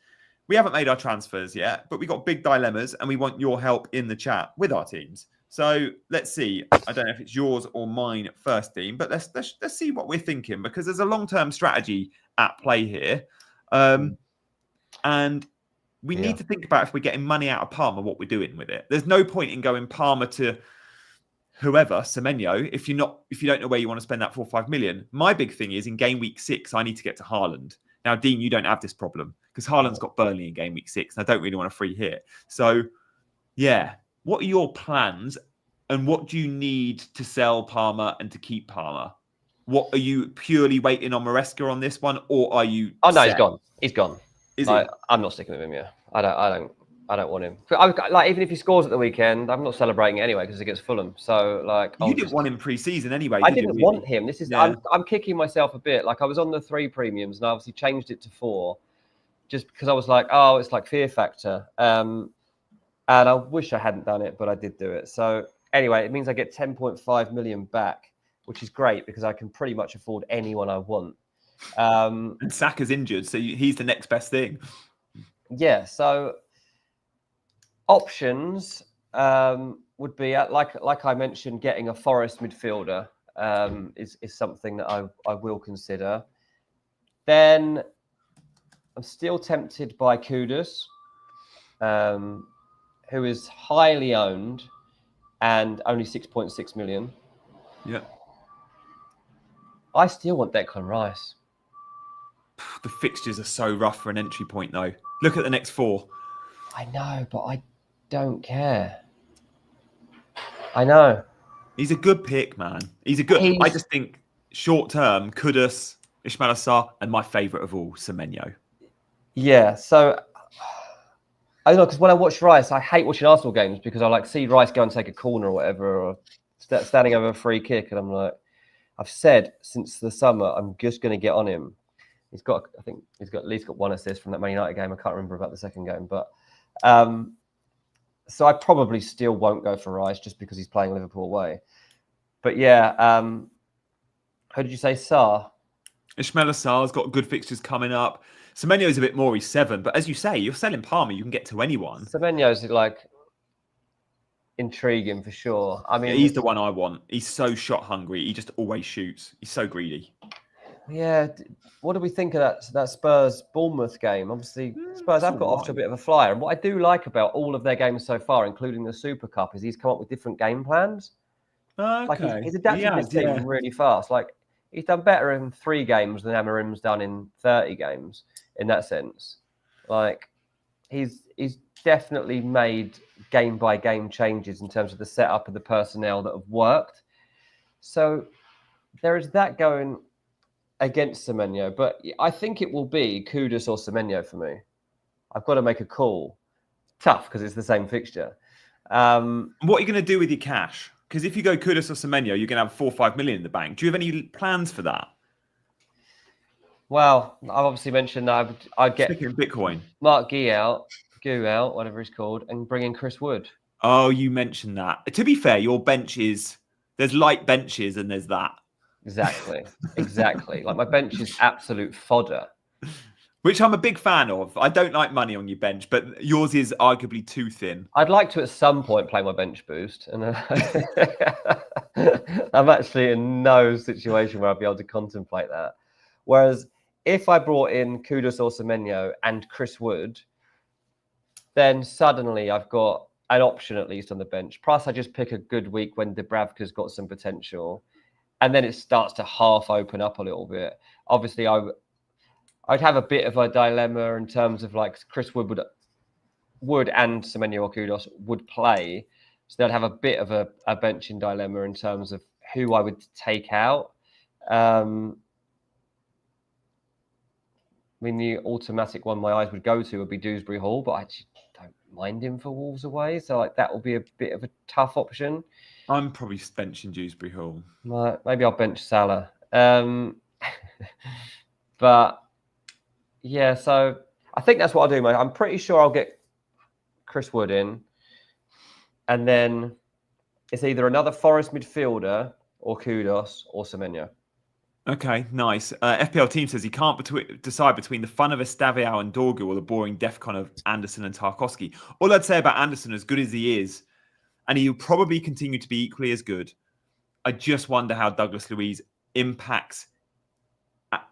we haven't made our transfers yet, but we got big dilemmas and we want your help in the chat with our teams. So let's see. I don't know if it's yours or mine first, Dean, but let's see what we're thinking, because there's a long-term strategy at play here. And we need to think about, if we're getting money out of Palmer, what we're doing with it. There's no point in going Palmer to whoever, Semenyo, if you don't know where you want to spend that 4 or 5 million. My big thing is, in game week 6, I need to get to Haaland. Now, Dean, you don't have this problem because Haaland's got Burnley in game week 6, and I don't really want a free hit. So, yeah, what are your plans, and what do you need to sell Palmer and to keep Palmer? What are you purely waiting on Maresca on this one, or are you?
Oh no, he's gone. He's gone.
Is he?
I'm not sticking with him. Yeah, I don't want him. Like, even if he scores at the weekend, I'm not celebrating it anyway because it gets Fulham. So like,
you didn't want him pre-season anyway.
I didn't want him. This is
Yeah.
I'm kicking myself a bit. Like, I was on the 3 premiums and I obviously changed it to 4, just because I was like, oh, it's like fear factor. And I wish I hadn't done it, but I did do it. So anyway, it means I get 10.5 million back, which is great because I can pretty much afford anyone I want.
And Saka's injured, so he's the next best thing.
Yeah, so options would be, like I mentioned, getting a Forest midfielder is something that I will consider. Then I'm still tempted by Kudus, who is highly owned and only 6.6 million.
Yeah.
I still want Declan Rice.
The fixtures are so rough for an entry point, though. Look at the next 4.
I know, but I don't care. I know.
He's a good pick, man. I just think short term, Kudus, Ismail Assar, and my favourite of all, Semenyo.
Yeah, so I don't know, because when I watch Rice, I hate watching Arsenal games because I see Rice go and take a corner or whatever, or standing over a free kick, and I'm like, I've said since the summer, I'm just going to get on him. I think he's got at least got 1 assist from that Man United game. I can't remember about the second game, but so I probably still won't go for Rice just because he's playing Liverpool away. But yeah, who did you say, Sarr?
Ismail Assar's got good fixtures coming up. Semenyo's a bit more, he's 7, but as you say, you're selling Palmer, you can get to anyone.
Semenyo's like intriguing for sure. I mean,
yeah, he's the one I want. He's so shot hungry. He just always shoots. He's so greedy.
Yeah, what do we think of that Spurs Bournemouth game? Obviously, Spurs have got off to a bit of a flyer. And what I do like about all of their games so far, including the Super Cup, is he's come up with different game plans.
Okay.
Like he's adapted his team really fast. Like, he's done better in 3 games than Amarim's done in 30 games in that sense. Like, he's definitely made game by game changes in terms of the setup of the personnel that have worked. So there is that going against Semenyo, but I think it will be Kudus or Semenyo for me. I've got to make a call. Tough because it's the same fixture.
What are you going to do with your cash? Because if you go Kudus or Semenyo, you're going to have 4 or 5 million in the bank. Do you have any plans for that?
Well, I've obviously mentioned that I'd get
Bitcoin.
Mark Gee out, whatever he's called, and bring in Chris Wood.
Oh, you mentioned that. To be fair, your bench there's light benches and there's that. Exactly. Like, my bench is absolute fodder. Which I'm a big fan of. I don't like money on your bench, but yours is arguably too thin.
I'd like to at some point play my bench boost. And I'm actually in no situation where I'd be able to contemplate that. Whereas if I brought in Kudus or Semenyo and Chris Wood, then suddenly I've got an option at least on the bench. Plus, I just pick a good week when Dubravka's got some potential. And then it starts to half open up a little bit. Obviously, I'd have a bit of a dilemma in terms of, like, Chris Wood and Semenyo or Kudus would play. So they'd have a bit of a benching dilemma in terms of who I would take out. I mean, the automatic one my eyes would go to would be Dewsbury Hall, but I actually don't mind him for Wolves away. So, like, that will be a bit of a tough option.
I'm probably benching Dewsbury Hall.
Maybe I'll bench Salah. But yeah, so I think that's what I'll do, mate. I'm pretty sure I'll get Chris Wood in. And then it's either another Forest midfielder or Kudus or Semenyo.
Okay, nice. FPL team says he can't decide between the fun of Estaviao and Dorgu or the boring DEFCON of Anderson and Tarkowski. All I'd say about Anderson, as good as he is, and he'll probably continue to be equally as good, I just wonder how Douglas Luiz impacts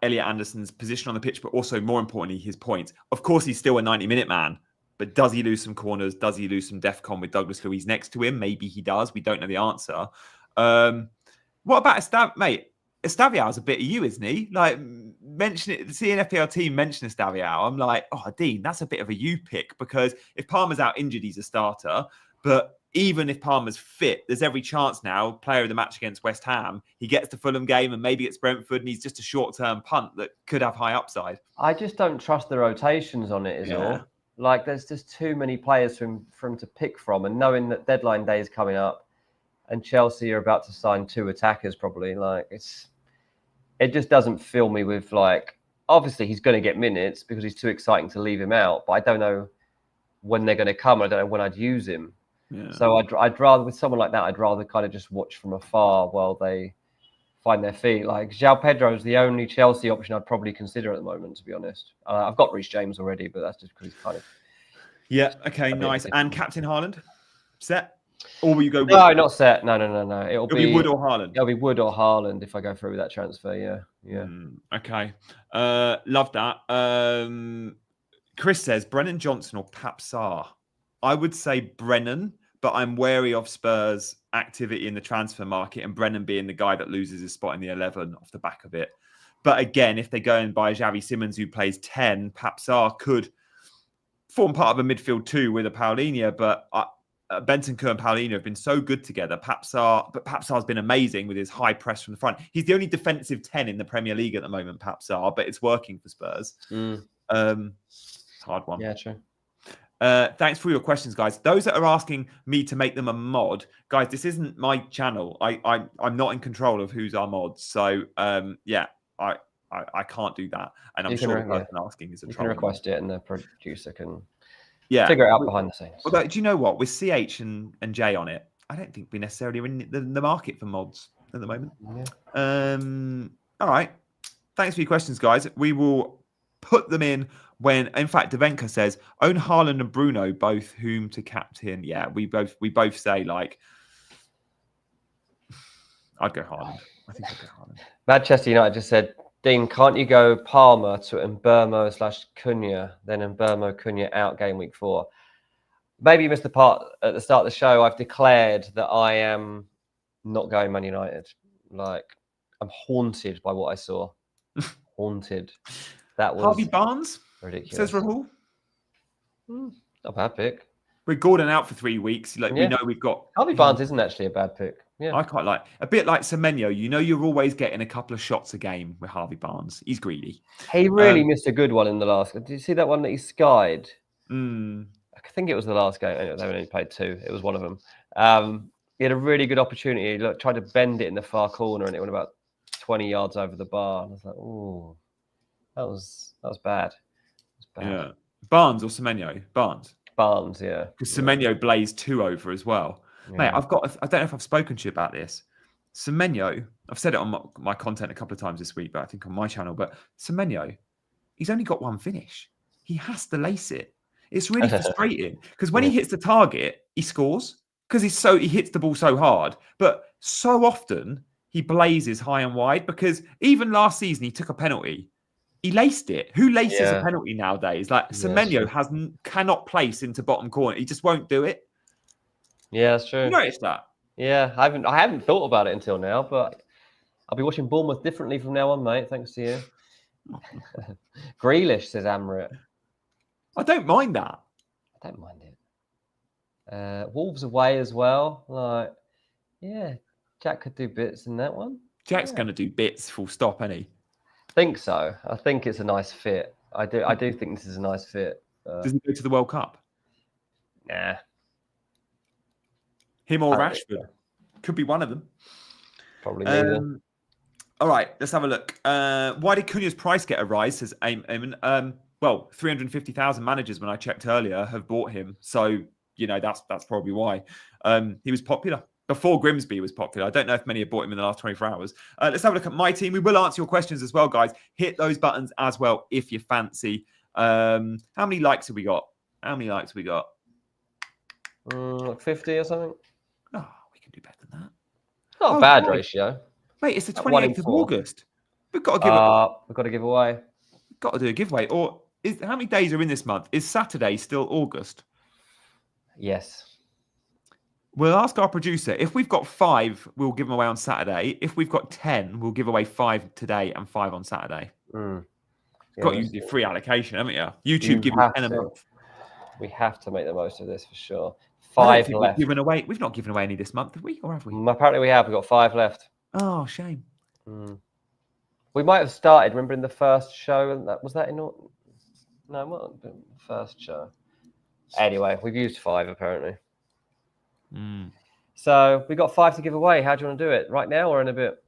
Elliot Anderson's position on the pitch, but also, more importantly, his points. Of course, he's still a 90-minute man, but does he lose some corners? Does he lose some DEFCON with Douglas Luiz next to him? Maybe he does. We don't know the answer. What about mate? Estaviao is a bit of you, isn't he? Like, seeing FPL team mention Estaviao, I'm like, oh, Dean, that's a bit of a you pick, because if Palmer's out injured, he's a starter. But even if Palmer's fit, there's every chance now, player of the match against West Ham, he gets the Fulham game and maybe it's Brentford, and he's just a short-term punt that could have high upside.
I just don't trust the rotations on it, is all. Like, there's just too many players for him to pick from, and knowing that deadline day is coming up and Chelsea are about to sign 2 attackers probably, like, it just doesn't fill me with, like, obviously he's going to get minutes because he's too exciting to leave him out, but I don't know when they're going to come. I don't know when I'd use him. Yeah. So I'd rather, with someone like that, I'd rather kind of just watch from afar while they find their feet. Like, João Pedro is the only Chelsea option I'd probably consider at the moment, to be honest. I've got Reece James already, but that's just because he's kind of...
Yeah, okay, nice. And Captain Haaland? Set? Or will you go Wood?
No, not set. No. It'll be
Wood or Haaland?
It'll be Wood or Haaland if I go through with that transfer, yeah.
Okay. Love that. Chris says, Brennan Johnson or Pap Sarr? I would say Brennan, but I'm wary of Spurs' activity in the transfer market and Brennan being the guy that loses his spot in the 11 off the back of it. But again, if they go and buy Xavi Simons, who plays 10, Pap Sarr could form part of a midfield 2 with a Paulinho, but... Bentancur and Paulinho have been so good together. Pap Sarr's been amazing with his high press from the front. He's the only defensive 10 in the Premier League at the moment, Pap Sarr, but it's working for Spurs. Hard one.
Yeah, true.
Thanks for your questions, guys. Those that are asking me to make them a mod, guys, this isn't my channel. I'm not in control of who's our mods. So I can't do that. And I'm sure the person asking is a troll.
You can request it and the producer can...
figure
it out behind the scenes.
Although, do you know what? With CH and J on it, I don't think we necessarily are in the market for mods at the moment. Yeah. All right. Thanks for your questions, guys. We will put them in when, in fact, Devenka says, own Haaland and Bruno, both whom to captain. Yeah, we both say, like, I'd go Haaland. I think I'd go Haaland.
Manchester United just said, Dean, can't you go Palmer to Mbeumo/Cunha, then Mbeumo Cunha out game week 4? Maybe you missed the part at the start of the show. I've declared that I am not going Man United. Like, I'm haunted by what I saw. Haunted. That was
Harvey Barnes?
Ridiculous.
Says Rahul.
Not a bad pick.
With Gordon out for 3 weeks, we know we've got...
Harvey Barnes isn't actually a bad pick. Yeah,
I quite like a bit like Semenyo. You know, you're always getting a couple of shots a game with Harvey Barnes. He's greedy.
He really missed a good one in the last. Did you see that one that he skied?
I
think it was the last game. They only played 2. It was one of them. He had a really good opportunity. He tried to bend it in the far corner, and it went about 20 yards over the bar. And I was like, "Oh, that was bad."
Yeah, Barnes or Semenyo?
Barnes, yeah.
Because Semenyo blazed 2 over as well. Yeah. Mate, I don't know if I've spoken to you about this. Semenyo, I've said it on my content a couple of times this week, but I think on my channel. But Semenyo, he's only got 1 finish. He has to lace it. It's really frustrating because when he hits the target, he scores because he hits the ball so hard. But so often he blazes high and wide because even last season he took a penalty. He laced it. Who laces a penalty nowadays? Like Semenyo cannot place into bottom corner. He just won't do it.
Yeah, that's true.
You noticed that?
Yeah, I haven't thought about it until now, but I'll be watching Bournemouth differently from now on, mate. Thanks to you. Grealish, says Amrit.
I don't mind that.
I don't mind it. Wolves away as well. Like, yeah, Jack could do bits in that one.
Jack's going to do bits, full stop, isn't he?
I think so. I think it's a nice fit. I do think this is a nice fit.
Does he go to the World Cup?
Nah.
Him or Rashford? Could be one of them.
Probably neither.
All right, let's have a look. Why did Cunha's price get a rise, says Eamon? Well, 350,000 managers, when I checked earlier, have bought him. So, that's probably why. He was popular. before Grimsby was popular. I don't know if many have bought him in the last 24 hours. Let's have a look at my team. We will answer your questions as well, guys. Hit those buttons as well if you fancy. How many likes have we got?
50 or something.
Oh, we can do better than that.
Not a bad ratio.
Mate, it's the
At 1 in
28th of
4.
August. We've got to
We've got to give away.
We've got to do a giveaway. Or how many days are in this month? Is Saturday still August?
Yes.
We'll ask our producer. If we've got 5, we'll give them away on Saturday. If we've got 10, we'll give away 5 today and 5 on Saturday. Got you your free allocation, haven't you? YouTube give you 10 a month.
We have to make the most of this for sure. 5 left.
We've not given away any this month, have we? Or have we?
Apparently we have. We've got 5 left.
Oh, shame.
We might have started, remember, in the first show? And was that in... No, it wasn't the first show. Anyway, we've used 5, apparently. So we've got 5 to give away. How do you want to do it? Right now or in a bit?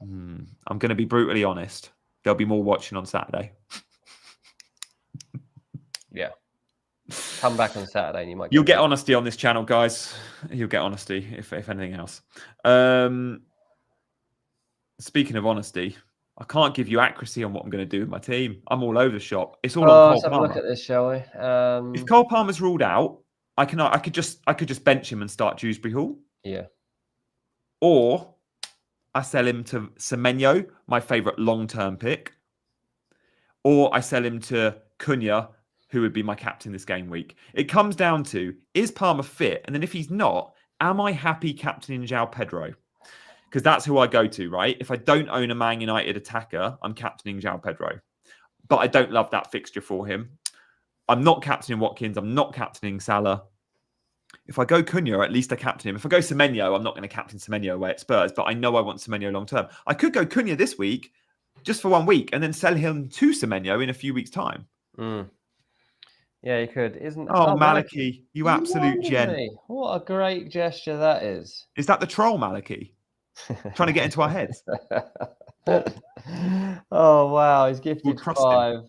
I'm going to be brutally honest. There'll be more watching on Saturday.
Yeah. Come back on Saturday and you might...
You'll get honesty on this channel, guys. You'll get honesty, if anything else. Speaking of honesty, I can't give you accuracy on what I'm going to do with my team. I'm all over the shop. It's all on Cole
Let's have
Palmer.
a look at this, shall we?
If Cole Palmer's ruled out, I could just bench him and start Dewsbury Hall.
Yeah.
Or I sell him to Semenyo, my favourite long-term pick. Or I sell him to Cunha, who would be my captain this game week. It comes down to, is Palmer fit? And then if he's not, am I happy captaining João Pedro? Because that's who I go to, right? If I don't own a Man United attacker, I'm captaining João Pedro. But I don't love that fixture for him. I'm not captaining Watkins. I'm not captaining Salah. If I go Cunha, at least I captain him. If I go Semenyo, I'm not going to captain Semenyo away at Spurs, but I know I want Semenyo long term. I could go Cunha this week, just for 1 week, and then sell him to Semenyo in a few weeks' time.
Yeah, you could.
Maliki, you absolute gent.
What a great gesture that is.
Is that the troll, Maliki? Trying to get into our heads.
Oh, wow. He's gifted 5.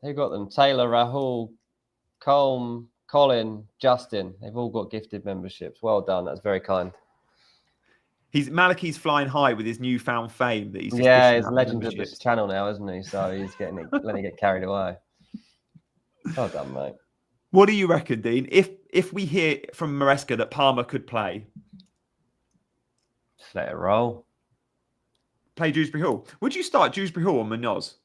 Who got them? Taylor, Rahul, Colm, Colin, Justin. They've all got gifted memberships. Well done. That's very kind.
Maliki's flying high with his newfound fame that he's
he's legend of this channel now, isn't he? So he's letting it get carried away. Well done, mate.
What do you reckon, Dean? If we hear from Maresca that Palmer could play,
just let it roll.
Play Dewsbury Hall. Would you start Dewsbury Hall or Munoz?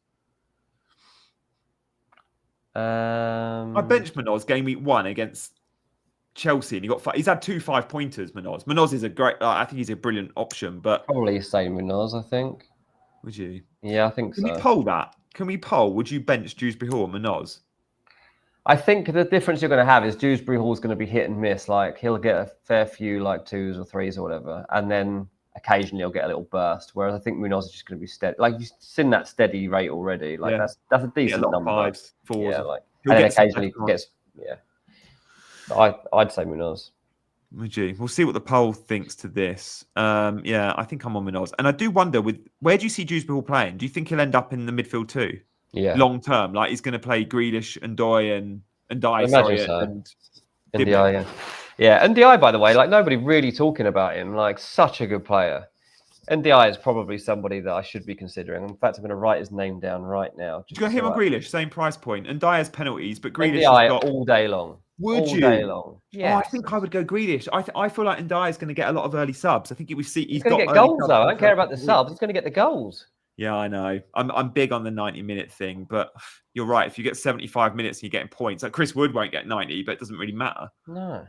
I benched Munoz game week 1 against Chelsea, and he's had 2 5-pointers. Munoz is a great. I think he's a brilliant option, but
probably same Munoz. I think.
Would you?
Yeah, I think so.
Can we poll that? Can we poll? Would you bench Dewsbury Hall or Munoz?
I think the difference you're going to have is Dewsbury Hall's going to be hit and miss. Like he'll get a fair few like 2s or 3s or whatever, and then occasionally he'll get a little burst. Whereas I think Munoz is just going to be steady. Like you've seen that steady rate already. Like that's a decent number.
5s, 4s.
Yeah, like and then occasionally gets I'd say Munoz.
Would you? We'll see what the poll thinks to this. Yeah, I think I'm on Munoz, and I do wonder where do you see Dewsbury Hall playing? Do you think he'll end up in the midfield too?
Yeah,
long term, like he's going to play Grealish and Doy and Dye.
And NDI, yeah. NDI, by the way, like nobody really talking about him. Like such a good player. NDI is probably somebody that I should be considering. In fact, I'm going to write his name down right now.
Do you go him or Grealish? Same price point. And Dye has penalties, but Grealish
NDI
has got
all day long.
Would
all
you?
Day long.
Yeah, I think I would go Grealish. I feel like Ndai is going to get a lot of early subs. I think he's
going to get goals though. I don't care about the subs. He's going to get the goals.
Yeah, I know. I'm big on the 90-minute thing, but you're right. If you get 75 minutes and you're getting points, like Chris Wood won't get 90, but it doesn't really matter.
No.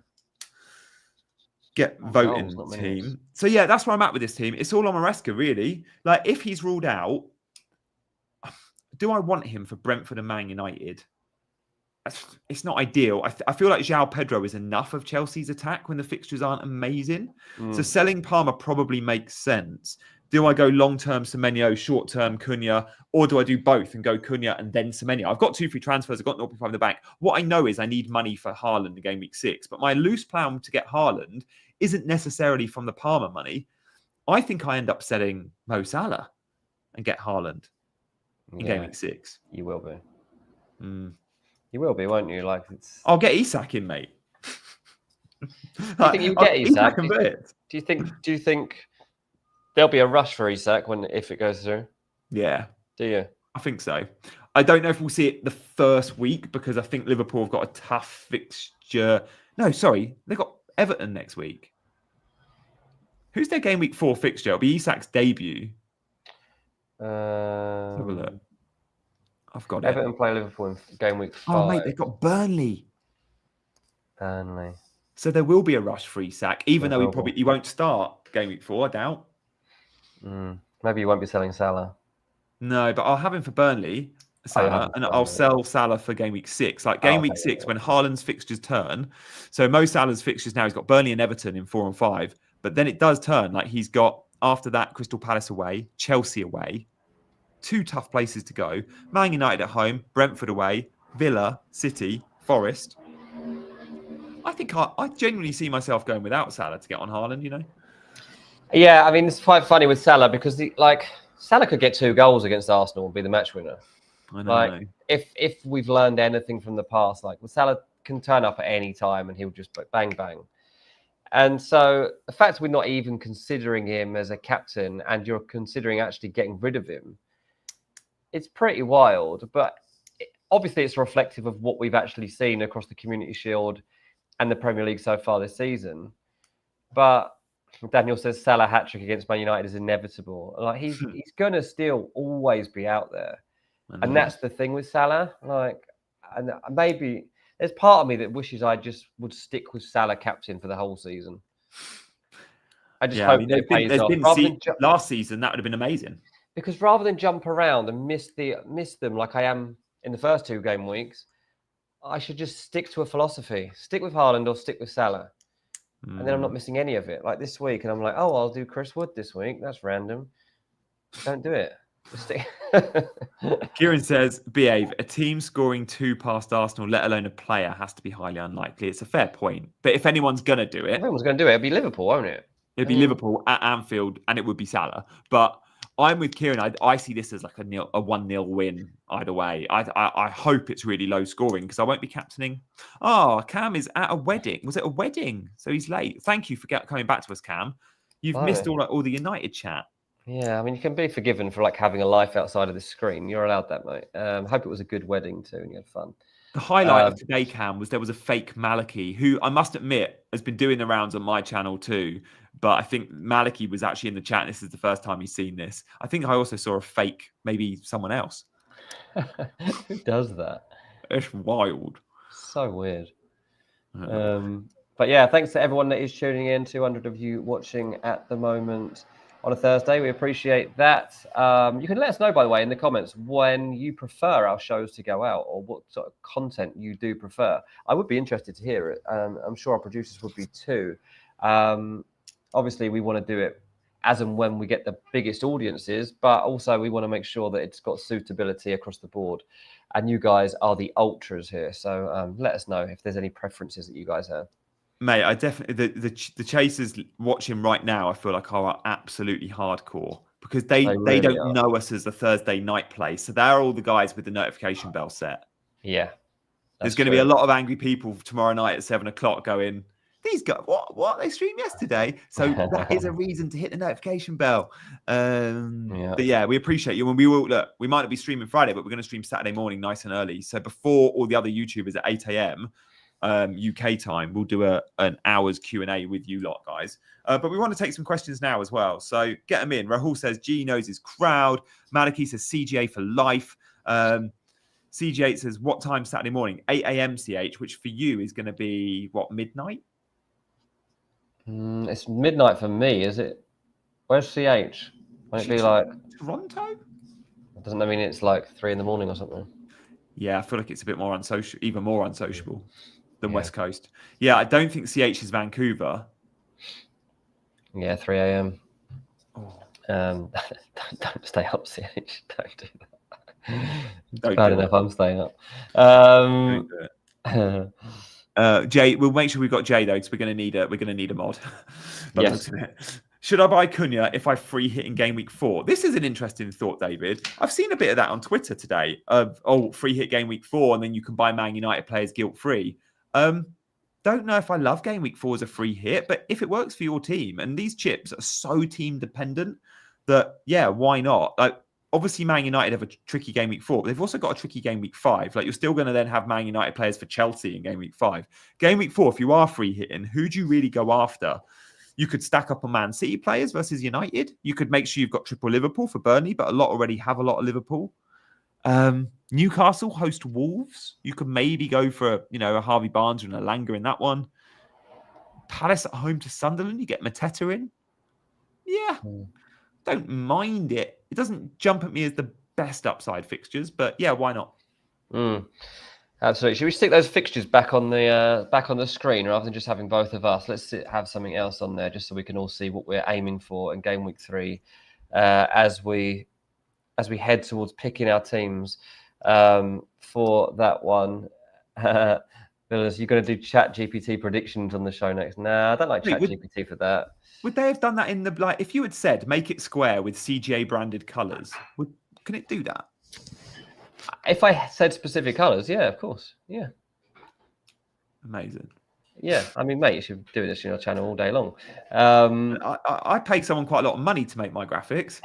Get voting team. Minutes. So yeah, that's where I'm at with this team. It's all on Maresca, really. Like if he's ruled out, do I want him for Brentford and Man United? It's not ideal. I feel like João Pedro is enough of Chelsea's attack when the fixtures aren't amazing. So selling Palmer probably makes sense. Do I go long-term Semenyo, short-term Cunha, or do I do both and go Cunha and then Semenyo? I've got 2 free transfers. I've got 0.5 in the bank. What I know is I need money for Haaland in game week 6, but my loose plan to get Haaland isn't necessarily from the Palmer money. I think I end up selling Mo Salah and get Haaland in game week 6.
You will be. You will be, won't you? Like
I'll get Isak in, mate.
Do you think you'll get Isak? Do you think there'll be a rush for Isak if it goes through?
Yeah.
Do you?
I think so. I don't know if we'll see it the first week because I think Liverpool have got a tough fixture. No, sorry. They've got Everton next week. Who's their game week 4 fixture? It'll be Isak's debut. Let's have a look. I've got
Everton play Liverpool in game week 5.
Oh, mate, they've got Burnley. So there will be a rush for Isak, even though he won't start game week 4, I doubt.
Maybe you won't be selling Salah.
No, but I'll have him for Burnley, Salah, and I'll sell Salah for game week 6. Like game week 6, when Haaland's fixtures turn. So Mo Salah's fixtures now, he's got Burnley and Everton in 4 and 5. But then it does turn. Like he's got, after that, Crystal Palace away, Chelsea away. 2 tough places to go. Man United at home, Brentford away, Villa, City, Forest. I think I genuinely see myself going without Salah to get on Haaland, you know?
Yeah, I mean, it's quite funny with Salah because Salah could get 2 goals against Arsenal and be the match winner.
I know.
If we've learned anything from the past, Salah can turn up at any time and he'll just bang, bang. And so the fact we're not even considering him as a captain and you're considering actually getting rid of him, it's pretty wild. But obviously it's reflective of what we've actually seen across the Community Shield and the Premier League so far this season. But Daniel says Salah hat-trick against Man United is inevitable. He's going to still always be out there. And that's the thing with Salah. And maybe there's part of me that wishes I just would stick with Salah captain for the whole season. I just hope it pays off.
Last season, that would have been amazing.
Because rather than jump around and miss them like I am in the first 2 game weeks, I should just stick to a philosophy. Stick with Haaland or stick with Salah. And then I'm not missing any of it. Like this week, and I'm like, oh, I'll do Chris Wood this week. That's random. Don't do it. Just stick.
Kieran says, behave. A team scoring 2 past Arsenal, let alone a player, has to be highly unlikely. It's a fair point. But if anyone's going to do it...
Everyone's going to do it. It'll be Liverpool, won't it?
It'd be Liverpool at Anfield, and it would be Salah. But I'm with Kieran. I see this as like a 1-0 win either way. I hope it's really low scoring because I won't be captaining. Oh, Cam is at a wedding. Was it a wedding? So he's late. Thank you for coming back to us, Cam. You've missed all the United chat.
Yeah, I mean, you can be forgiven for having a life outside of the screen. You're allowed that, mate. Hope it was a good wedding too and you had fun.
The highlight of today, Cam, was there was a fake Maliki who I must admit has been doing the rounds on my channel too. But I think Maliki was actually in the chat. This is the first time he's seen this. I think I also saw a fake, maybe someone else.
Who does that?
It's wild.
So weird. But yeah, thanks to everyone that is tuning in. 200 of you watching at the moment on a Thursday. We appreciate that. You can let us know, by the way, in the comments when you prefer our shows to go out or what sort of content you do prefer. I would be interested to hear it. I'm sure our producers would be too. Obviously, we want to do it as and when we get the biggest audiences, but also we want to make sure that it's got suitability across the board. And you guys are the ultras here. So let us know if there's any preferences that you guys have.
Mate, I definitely the chasers watching right now, I feel like are absolutely hardcore because they don't know us as a Thursday night play. So they're all the guys with the notification bell set.
Yeah.
There's going to be a lot of angry people tomorrow night at 7 o'clock going, these guys, what they streamed yesterday. So that is a reason to hit the notification bell. But yeah, we appreciate you. And we will look, we might not be streaming Friday, but we're going to stream Saturday morning nice and early. So before all the other YouTubers at 8 a.m. UK time, we'll do an hour's Q&A with you lot, guys. But we want to take some questions now as well. So get them in. Rahul says G knows his crowd. Maliki says CGA for life. CG8 says, what time Saturday morning? 8 a.m. CH, which for you is going to be, what, midnight?
It's midnight for me, is it? Where's CH? Might it be like...
Toronto?
Doesn't that mean it's like 3 a.m. or something?
Yeah, I feel like it's a bit more unsocial, even more unsociable than West Coast. Yeah, I don't think CH is Vancouver.
Yeah, 3 a.m. Oh. Don't stay up, CH. Don't do that. It's bad enough I'm staying up.
Don't do it. Jay, we'll make sure we've got Jay though, because we're going to need a mod.
Yes.
Should I buy Cunha if I free hit in game week 4? This is an interesting thought, David. I've seen a bit of that on Twitter today. Free hit game week 4, and then you can buy Man United players guilt free. don't know if I love game week 4 as a free hit, but if it works for your team, and these chips are so team dependent that, yeah, why not? Like, obviously, Man United have a tricky game week 4, but they've also got a tricky game week 5. Like, you're still going to then have Man United players for Chelsea in game week 5. Game week 4, if you are free hitting, who do you really go after? You could stack up on Man City players versus United. You could make sure you've got triple Liverpool for Burnley, but a lot already have a lot of Liverpool. Newcastle host Wolves. You could maybe go for a Harvey Barnes and a Langer in that one. Palace at home to Sunderland. You get Mateta in. Yeah, don't mind it. It doesn't jump at me as the best upside fixtures, but yeah, why not?
Absolutely. Should we stick those fixtures back on the screen rather than just having both of us? Let's have something else on there just so we can all see what we're aiming for in game week 3 as we head towards picking our teams for that one. Villas, you're going to do Chat GPT predictions on the show next? Nah, I don't like Chat GPT for that.
Would they have done that in the if you had said make it square with CGA branded colours? Can it do that?
If I said specific colours, yeah, of course, yeah.
Amazing.
Yeah, I mean, mate, you should do this on your channel all day long.
I paid someone quite a lot of money to make my graphics.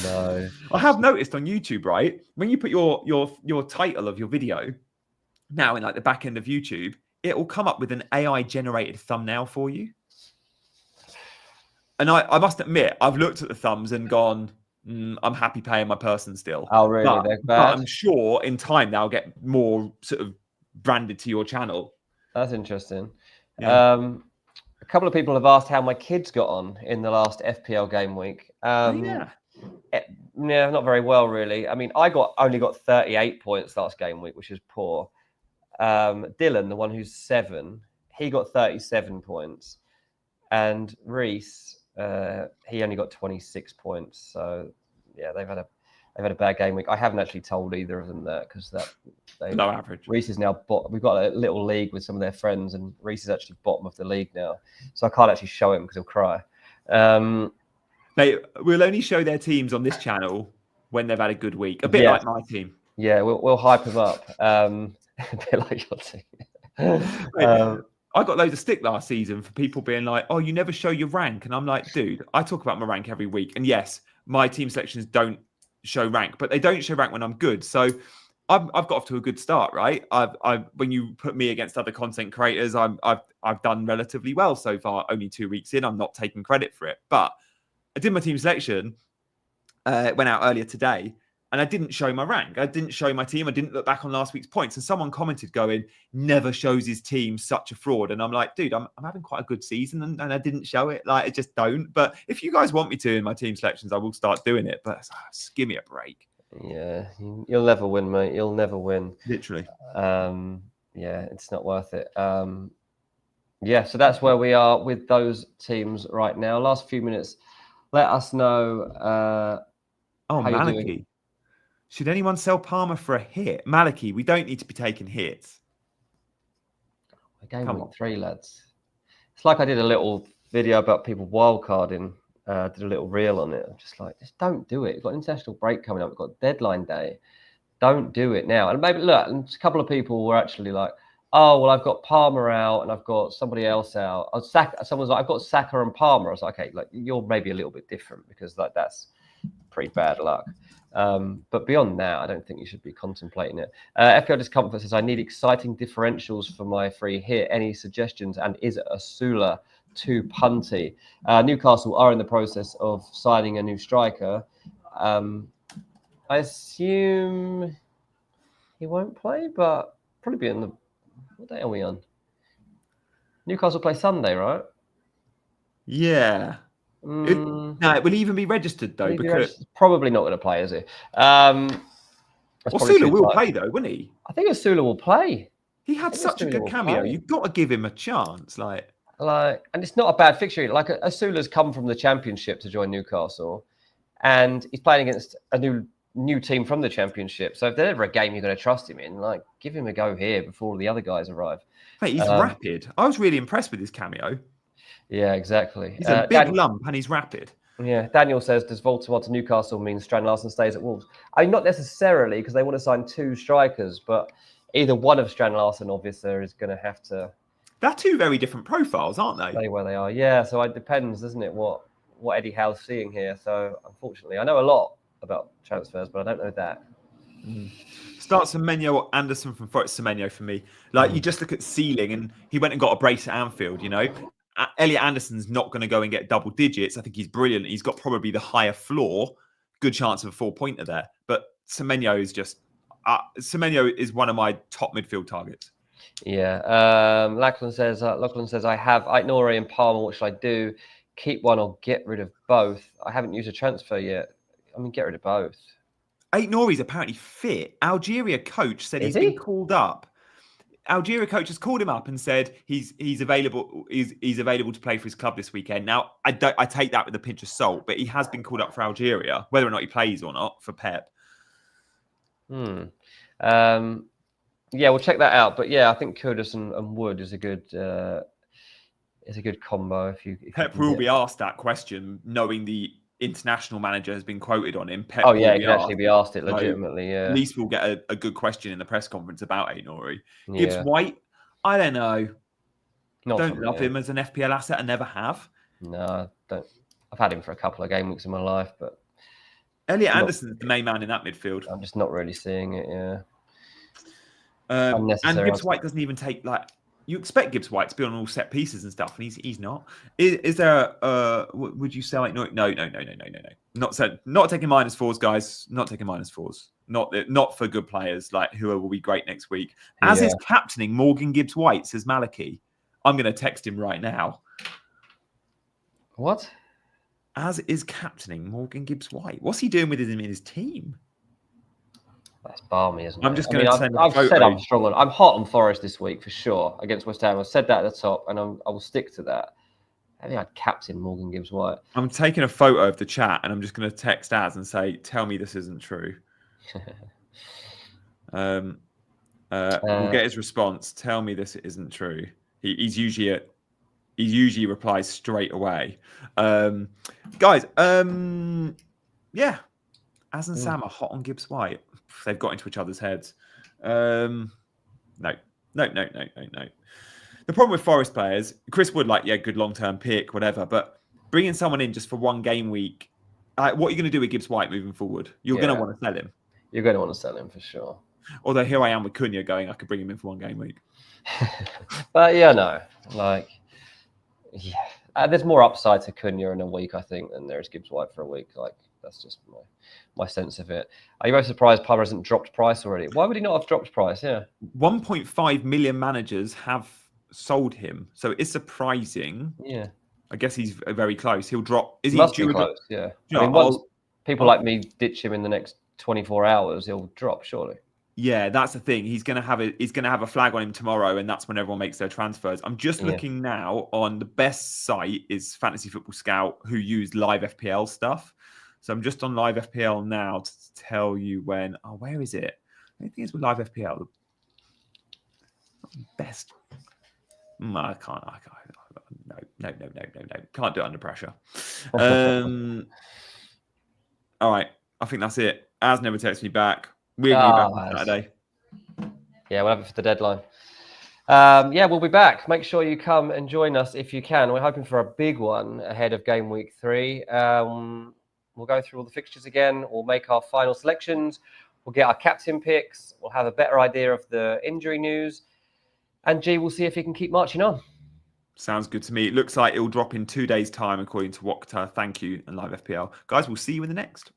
No,
I have noticed on YouTube, right, when you put your title of your video now in like the back end of YouTube, it will come up with an AI generated thumbnail for you. And I must admit, I've looked at the thumbs and gone, I'm happy paying my person still.
Oh, really?
But I'm sure in time they'll get more sort of branded to your channel.
That's interesting.
Yeah.
A couple of people have asked how my kids got on in the last FPL game week. Yeah, not very well, really. I mean, I only got 38 points last game week, which is poor. Dylan, the one who's 7, he got 37 points, and Reese, he only got 26 points. So yeah, they've had a bad game week. I haven't actually told either of them that because
no average.
Reese is now we've got a little league with some of their friends, and Reese is actually bottom of the league now, so I can't actually show him because he'll cry.
Mate, we'll only show their teams on this channel when they've had a good week. A bit like my team.
Yeah, we'll hype them up. A bit like your team.
I got loads of stick last season for people being like, "Oh, you never show your rank," and I'm like, "Dude, I talk about my rank every week." And yes, my team selections don't show rank, but they don't show rank when I'm good. So I've got off to a good start, right? When you put me against other content creators, I've done relatively well so far. Only 2 weeks in, I'm not taking credit for it, but I did my team selection. Went out earlier today. And I didn't show my rank. I didn't show my team. I didn't look back on last week's points. And someone commented going, never shows his team, such a fraud. And I'm like, dude, I'm having quite a good season and I didn't show it. Like, I just don't. But if you guys want me to in my team selections, I will start doing it. But just give me a break.
Yeah, you'll never win, mate. You'll never win.
Literally.
Yeah, it's not worth it. Yeah, so that's where we are with those teams right now. Last few minutes, let us know.
Maliki. Should anyone sell Palmer for a hit? Maliki, we don't need to be taking hits.
Game week 3, lads. It's like I did a little video about people wildcarding. Did a little reel on it. I'm just don't do it. We've got an international break coming up. We've got deadline day. Don't do it now. And maybe look, and a couple of people were actually like, "Oh, well, I've got Palmer out and I've got somebody else out." Someone's like, "I've got Saka and Palmer." I was like, "Okay, you're maybe a little bit different because that's pretty bad luck." But beyond that, I don't think you should be contemplating it. FPL Discomfort says, I need exciting differentials for my free hit. Any suggestions? And is Asula too punty? Newcastle are in the process of signing a new striker. I assume he won't play, but probably be in the... What day are we on? Newcastle play Sunday, right?
Yeah. No, it will even be registered though. Because
probably not going to play, is he?
Asula will play though, won't he?
I think Asula will play.
He had such a good cameo. You've got to give him a chance, and
it's not a bad fixture. Like Asula's come from the Championship to join Newcastle, and he's playing against a new team from the Championship. So if there's ever a game you're going to trust him in, give him a go here before the other guys arrive.
Mate, he's rapid. I was really impressed with his cameo.
Yeah, exactly.
He's a big lump and he's rapid.
Yeah, Daniel says, does Woltermade to Newcastle mean Strand Larsen stays at Wolves? I mean, not necessarily because they want to sign 2 strikers, but either one of Strand Larsen or Visser is going to have to.
They're two very different profiles, aren't they?
Stay where they are. Yeah, so it depends, doesn't it, what Eddie Howe's seeing here. So unfortunately, I know a lot about transfers, but I don't know that.
Start Semenyo or Anderson from Forest. Semenyo for me. Like, you just look at ceiling, and he went and got a brace at Anfield, you know. Elliot Anderson's not going to go and get double digits. I think he's brilliant. He's got probably the higher floor. Good chance of a 4-pointer there. But Semenyo is just... Semenyo is one of my top midfield targets.
Yeah. Lachlan says, I have Aït-Nouri and Palmer. What should I do? Keep one or get rid of both? I haven't used a transfer yet. I mean, get rid of both.
Aït-Nouri's apparently fit. Algeria coach said he's been called up. Algeria coach has called him up and said he's available. He's available to play for his club this weekend. Now, I take that with a pinch of salt, but he has been called up for Algeria, whether or not he plays or not for Pep.
Yeah, we'll check that out. But yeah, I think Kudus and Wood is a good combo. If
Pep will be asked that question, knowing the international manager has been quoted on him. Pep
he can actually be asked it legitimately. So
at least we'll get a good question in the press conference about Aït-Nouri. Gibbs White, I don't know. Don't love him as an FPL asset. I never have.
No, I don't. I've had him for a couple of game weeks in my life, but
Elliot Anderson's the main man in that midfield.
I'm just not really seeing it. Yeah.
And Gibbs White doesn't even take, like, you expect Gibbs White to be on all set pieces and stuff, and he's not. Is there would you sell it? No. Not taking -4s, guys. Not taking -4s. Not for good players like who will be great next week. As is captaining Morgan Gibbs White, says Maliki. I'm going to text him right now.
What?
As is captaining Morgan Gibbs White. What's he doing with him in his team?
That's balmy, isn't it?
I'm just going to send
I've said I'm strong on. I'm hot on Forest this week for sure against West Ham. I've said that at the top, and I will stick to that. I think I'd captain Morgan Gibbs White.
I'm taking a photo of the chat, and I'm just going to text Az and say, "Tell me this isn't true." We'll get his response. Tell me this isn't true. He usually replies straight away. Guys, yeah. Az and Sam are hot on Gibbs White. They've got into each other's heads. No. The problem with Forest players, Chris Wood, good long-term pick, whatever, but bringing someone in just for one game week, what are you going to do with Gibbs White moving forward? You're going to want to sell him.
You're going to want to sell him for sure.
Although here I am with Cunha going, I could bring him in for one game week.
But there's more upside to Cunha in a week, I think, than there is Gibbs White for a week. That's just my sense of it. Are you most surprised Palmer hasn't dropped price already? Why would he not have dropped price? Yeah.
1.5 million managers have sold him. So it's surprising.
Yeah.
I guess he's very close. He'll drop.
He must be close, yeah. Once people like me ditch him in the next 24 hours, he'll drop, surely.
Yeah, that's the thing. He's gonna have a flag on him tomorrow, and that's when everyone makes their transfers. I'm just looking now on the best site is Fantasy Football Scout, who use live FPL stuff. So I'm just on live FPL now to tell you when. Oh, where is it? I think it's with live FPL. Best. I can't. No. Can't do it under pressure. All right. I think that's it. Az never texts me back. We'll be back on Saturday.
Yeah, we'll have it for the deadline. We'll be back. Make sure you come and join us if you can. We're hoping for a big one ahead of game week 3. We'll go through all the fixtures again. We'll make our final selections. We'll get our captain picks. We'll have a better idea of the injury news. And G, we'll see if he can keep marching on.
Sounds good to me. It looks like it'll drop in 2 days' time, according to Wakta. Thank you, and live FPL. Guys, we'll see you in the next.